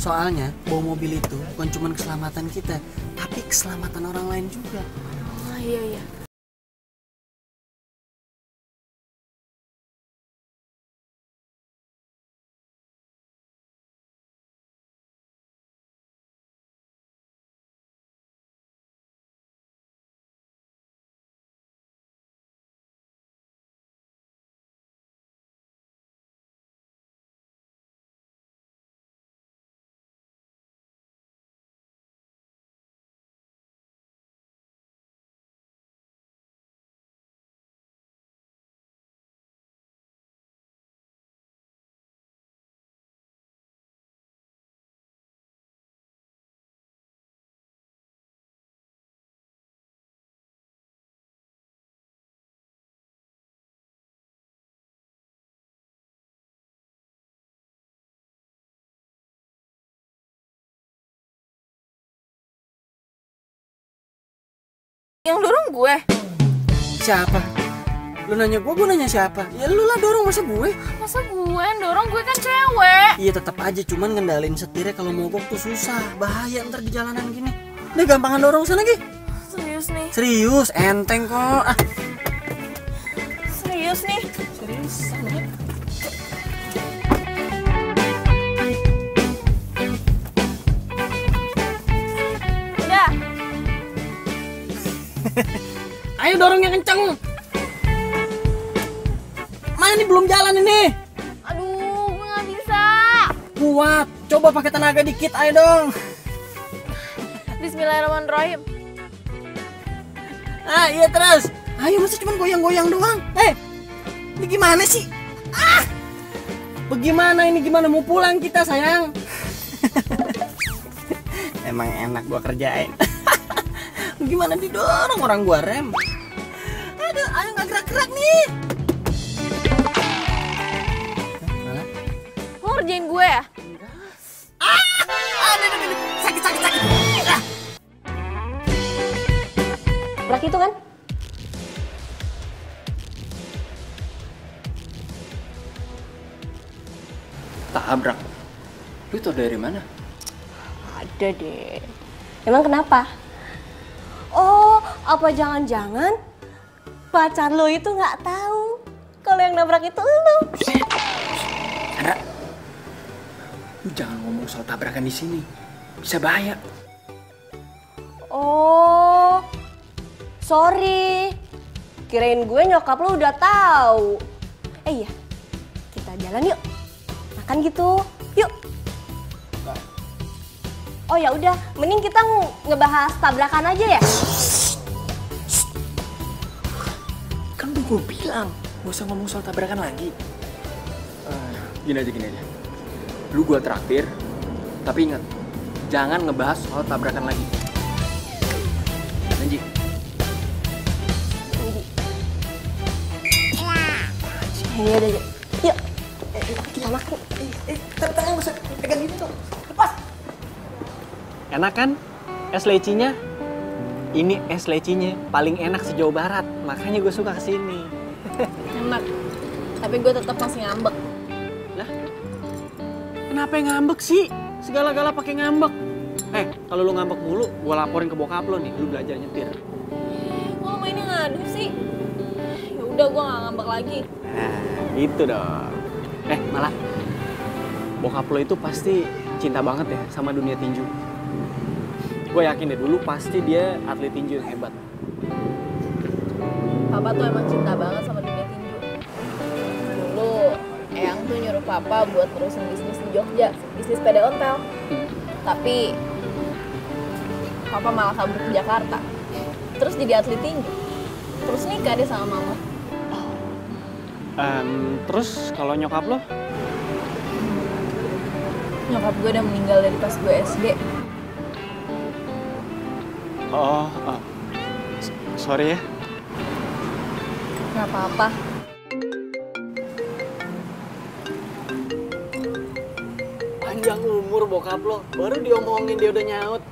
Soalnya bawa mobil itu bukan cuma keselamatan kita, tapi keselamatan orang lain juga. Oh iya. Yang dorong gue. Siapa? Lu nanya gue nanya siapa? Ya lu lah dorong, masa gue? Masa gue yang dorong, gue kan cewek. Iya tetap aja, cuman ngendalin setirnya kalau mogok tuh susah, bahaya ntar di jalanan gini. Udah gampangan dorong sana Gi. Serius nih. Serius, enteng kok. Serius nih. Serius. Udah. Ayo dorongnya kenceng. Mana ini belum jalan ini? Aduh, gue nggak bisa. Kuat, coba pakai tenaga dikit, ayo dong. Bismillahirrahmanirrahim. Iya terus. Ayo masa cuma goyang-goyang doang. Ini gimana sih? Bagaimana ini? Gimana mau pulang kita sayang? Emang enak gua kerjain. Gimana didorong orang gua rem? Aduh, ayo nggak gerak-gerak nih. Lo ngerjain gue ya? Aduh, sakit. Tabrak itu kan? Tabrak. Lu tau dari mana? Ada deh. Emang kenapa? Oh, apa jangan-jangan pacar lo itu nggak tahu kalau yang nabrak itu lo? Sandra, lu jangan ngomong soal tabrakan di sini. Bisa bahaya. Oh, sorry. Kirain gue nyokap lo udah tahu. Iya, kita jalan yuk. Makan gitu, yuk. Oh ya udah, mending kita ngebahas tabrakan aja ya. Kan udah gue bilang, gak usah ngomong soal tabrakan lagi. Gini aja. Lu gue traktir, tapi ingat, jangan ngebahas soal tabrakan lagi. Janji. Ini udah, yuk. Kita makan. Tangan gak usah pegang gitu. Lepas. Enak kan es lecinya? Ini es lecinya paling enak se-Jawa Barat, makanya gue suka kesini. Enak, tapi gue tetap masih ngambek. Lah, kenapa yang ngambek sih? Segala-gala pakai ngambek. Kalau lu ngambek mulu, gue laporin ke bokap lo nih. Lu belajar nyetir. Kok lo mainnya ngadu sih? Ya udah, gue nggak ngambek lagi. Nah, gitu dong. Malah bokap lo itu pasti cinta banget ya sama dunia tinju. Gue yakin deh dulu pasti dia atlet tinju yang hebat. Papa tuh emang cinta banget sama dunia tinju. Dulu Eyang tuh nyuruh Papa buat terusin bisnis di Jogja, bisnis sepeda ontel. Tapi Papa malah kabur ke Jakarta. Terus jadi atlet tinju. Terus nikah deh sama Mama. Terus kalau nyokap lo? Nyokap gue udah meninggal dari pas gue SD. Sorry ya. Gak apa-apa. Panjang umur bokap lo, baru diomongin dia udah nyaut.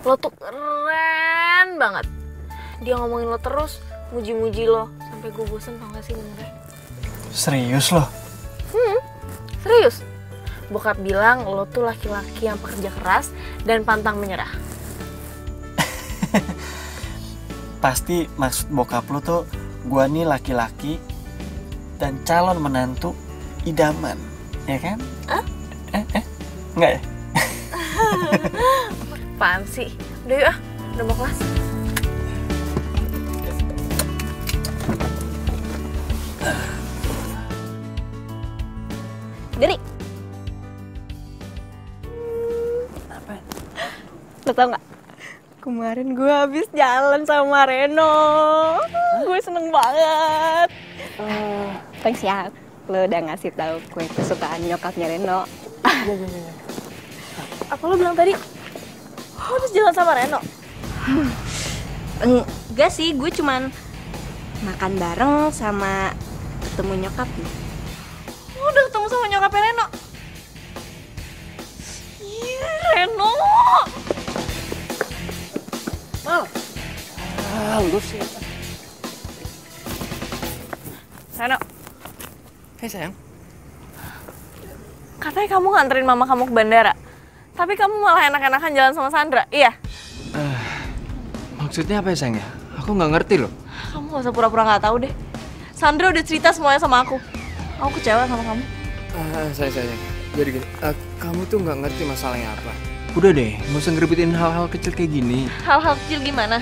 Lo tuh keren banget. Dia ngomongin lo terus, muji-muji lo. Sampai gue bosen tau gak sih bener. Serius lo? Serius. Bokap bilang lo tuh laki-laki yang pekerja keras dan pantang menyerah. Pasti maksud bokap lo tuh gua nih laki-laki dan calon menantu idaman, ya kan? Enggak ya? Apaan sih? Udah yuk udah mau kelas. Diri. Apa? Lo tau nggak? Kemarin gue habis jalan sama Reno. Gue seneng banget. Thanks ya, lo udah ngasih tahu kue kesukaan nyokapnya Reno. Apa lo bilang tadi? Lo habis jalan sama Reno? Enggak sih, gue cuman makan bareng sama ketemu nyokapnya. Lo udah ketemu sama nyokapnya Reno? Iya, Reno. Lu sih. Reno, Hei sayang. katanya kamu nganterin mama kamu ke bandara. Tapi kamu malah enak-enakan jalan sama Sandra, iya? Maksudnya apa ya sayang ya? Aku nggak ngerti loh. Kamu gak usah pura-pura gak tahu deh. Sandra udah cerita semuanya sama aku. Aku kecewa sama kamu. Sayang. Jadi gini, kamu tuh nggak ngerti masalahnya apa. Udah deh, nggak usah ngerebutin hal-hal kecil kayak gini. Hal-hal kecil gimana?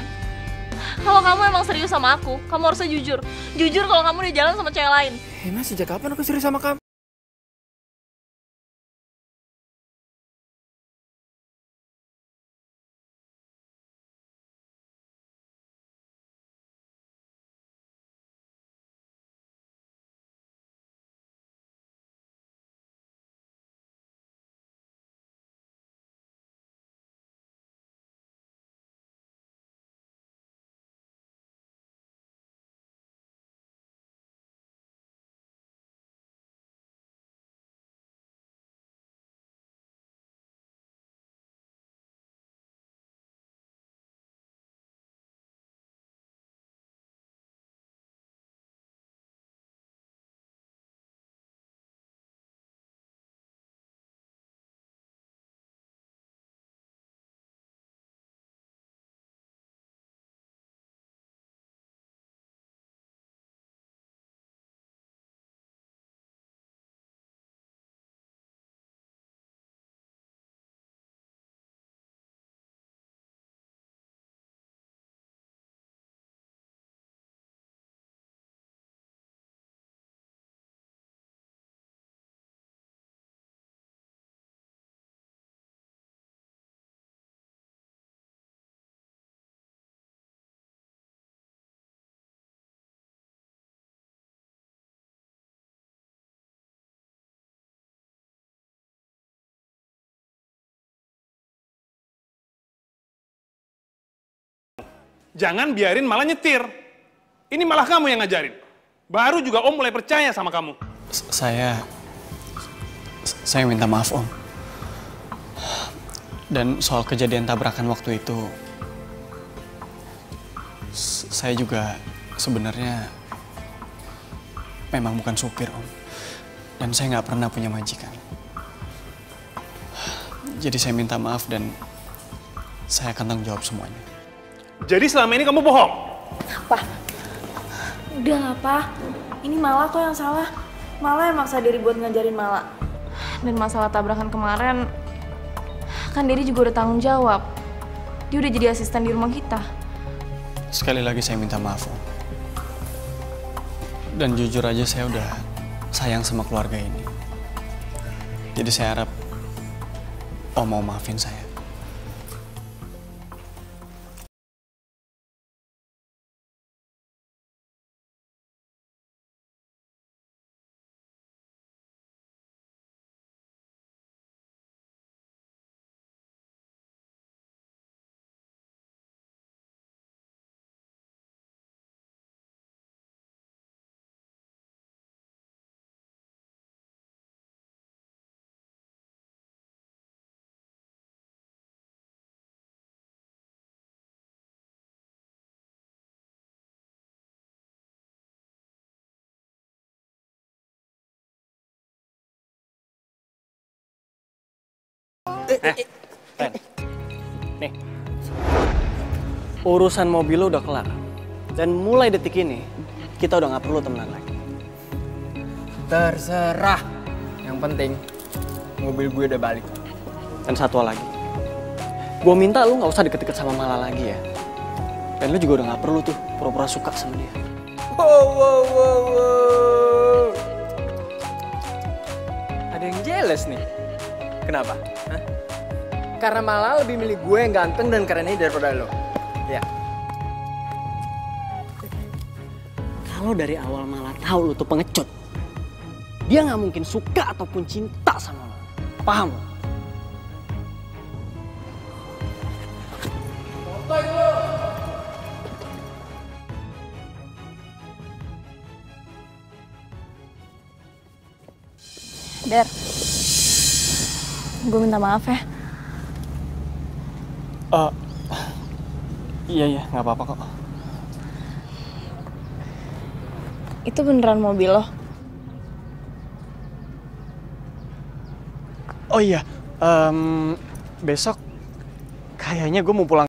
Kalau kamu emang serius sama aku, kamu harusnya jujur. Jujur kalau kamu udah jalan sama cewek lain. Emang sejak kapan aku serius sama kamu? Jangan biarin malah nyetir. Ini malah kamu yang ngajarin. Baru juga Om mulai percaya sama kamu. Saya minta maaf Om. Dan soal kejadian tabrakan waktu itu, saya juga sebenarnya memang bukan supir Om. Dan saya nggak pernah punya majikan. Jadi saya minta maaf dan saya akan tanggung jawab semuanya. Jadi selama ini kamu bohong? Apa? Udah gak apa. Ini Mala kok yang salah. Mala yang maksa diri buat ngajarin Mala. Dan masalah tabrakan kemarin, kan Diri juga udah tanggung jawab. Dia udah jadi asisten di rumah kita. Sekali lagi saya minta maaf Om. Dan jujur aja saya udah sayang sama keluarga ini. Jadi saya harap Om mau maafin saya. Ren, nih, urusan mobil lo udah kelar. Dan mulai detik ini, kita udah gak perlu temenan lagi. Terserah. Yang penting, mobil gue udah balik. Dan satu lagi, gue minta lu gak usah deket-deket sama Mala lagi ya. Dan lu juga udah gak perlu tuh pura-pura suka sama dia. Wow. Ada yang jealous nih. Kenapa? Hah? Karena malah lebih milih gue yang ganteng dan keren ini daripada lo. Ya. Kalau dari awal malah tahu lu tuh pengecut, dia nggak mungkin suka ataupun cinta sama lo. Paham? Der, gue minta maaf ya. Iya, nggak apa-apa kok. Itu beneran mobil lo? Oh iya, besok kayaknya gue mau pulang.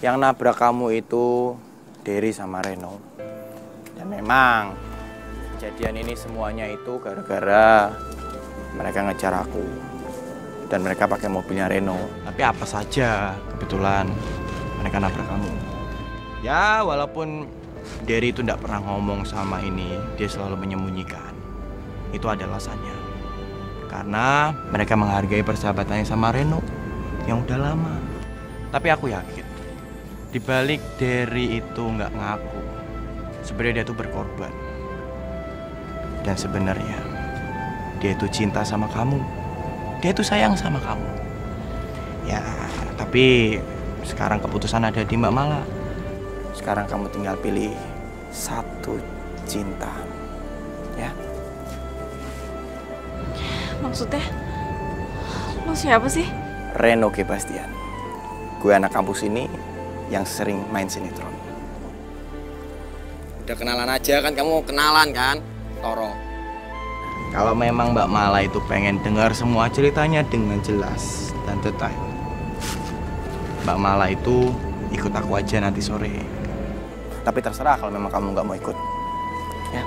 Yang nabrak kamu itu Derry sama Reno. Dan memang kejadian ini semuanya itu gara-gara mereka ngejar aku. Dan mereka pakai mobilnya Reno. Tapi apa saja kebetulan mereka nabrak kamu. Ya walaupun Derry itu tidak pernah ngomong sama ini, dia selalu menyembunyikan. Itu ada alasannya. Karena mereka menghargai persahabatannya sama Reno yang udah lama. Tapi aku yakin di balik Derry itu nggak ngaku, sebenarnya dia tuh berkorban. Dan sebenarnya dia itu cinta sama kamu, dia itu sayang sama kamu. Ya, tapi sekarang keputusan ada di Mbak Mala. Sekarang kamu tinggal pilih satu cinta, ya. Maksudnya, lo siapa sih? Reno Gebastian. Gue anak kampus ini yang sering main sinetron. Udah kenalan aja kan, kamu kenalan kan, Toro. Kalau memang Mbak Mala itu pengen dengar semua ceritanya dengan jelas dan detail, Mbak Mala itu ikut aku aja nanti sore. Tapi terserah kalau memang kamu nggak mau ikut, ya.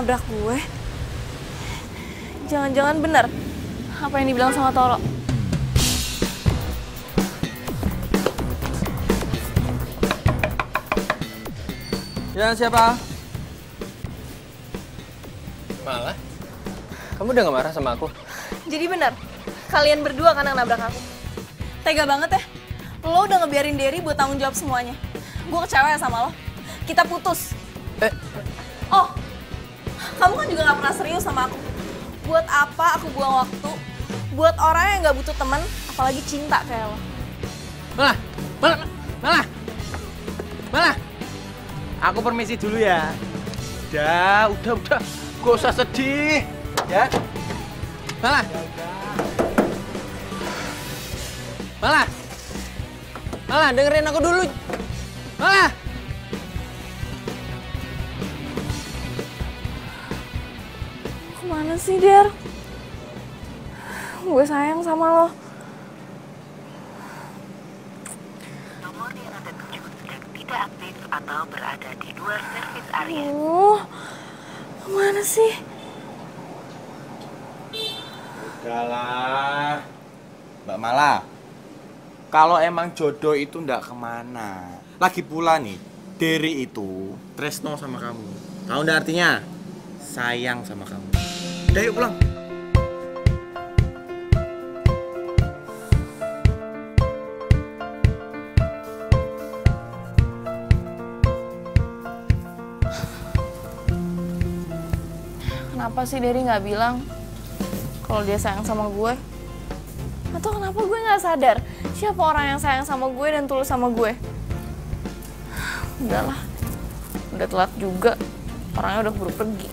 Nabrak gue. Jangan-jangan benar apa yang dibilang sama Toro. Ya, siapa? Malah? Kamu udah gak marah sama aku? Jadi benar, kalian berdua kan yang nabrak aku. Tega banget ya. Lo udah ngebiarin Derry buat tanggung jawab semuanya. Gue kecewa ya sama lo. Kita putus. Oh, kamu kan juga gak pernah serius sama aku. Buat apa aku buang waktu buat orang yang gak butuh teman, apalagi cinta kayak lo. Malah. Aku permisi dulu ya. Udah. Gak usah sedih, ya. Malah, dengerin aku dulu. Malah. Kemana sih, Der? Gue sayang sama lo. Nomor yang Anda tuju sedang tidak aktif atau berada di luar service area. Kemana sih? Udahlah, Mbak Mala. Kalau emang jodoh itu ndak kemana. Lagi pula nih, Derry itu tresno sama kamu. Tahu ndak artinya? Sayang sama kamu. Udah yuk pulang. Kenapa sih Derry nggak bilang kalau dia sayang sama gue? Atau kenapa gue nggak sadar siapa orang yang sayang sama gue dan tulus sama gue? Udahlah, udah telat juga. Orangnya udah keburu pergi.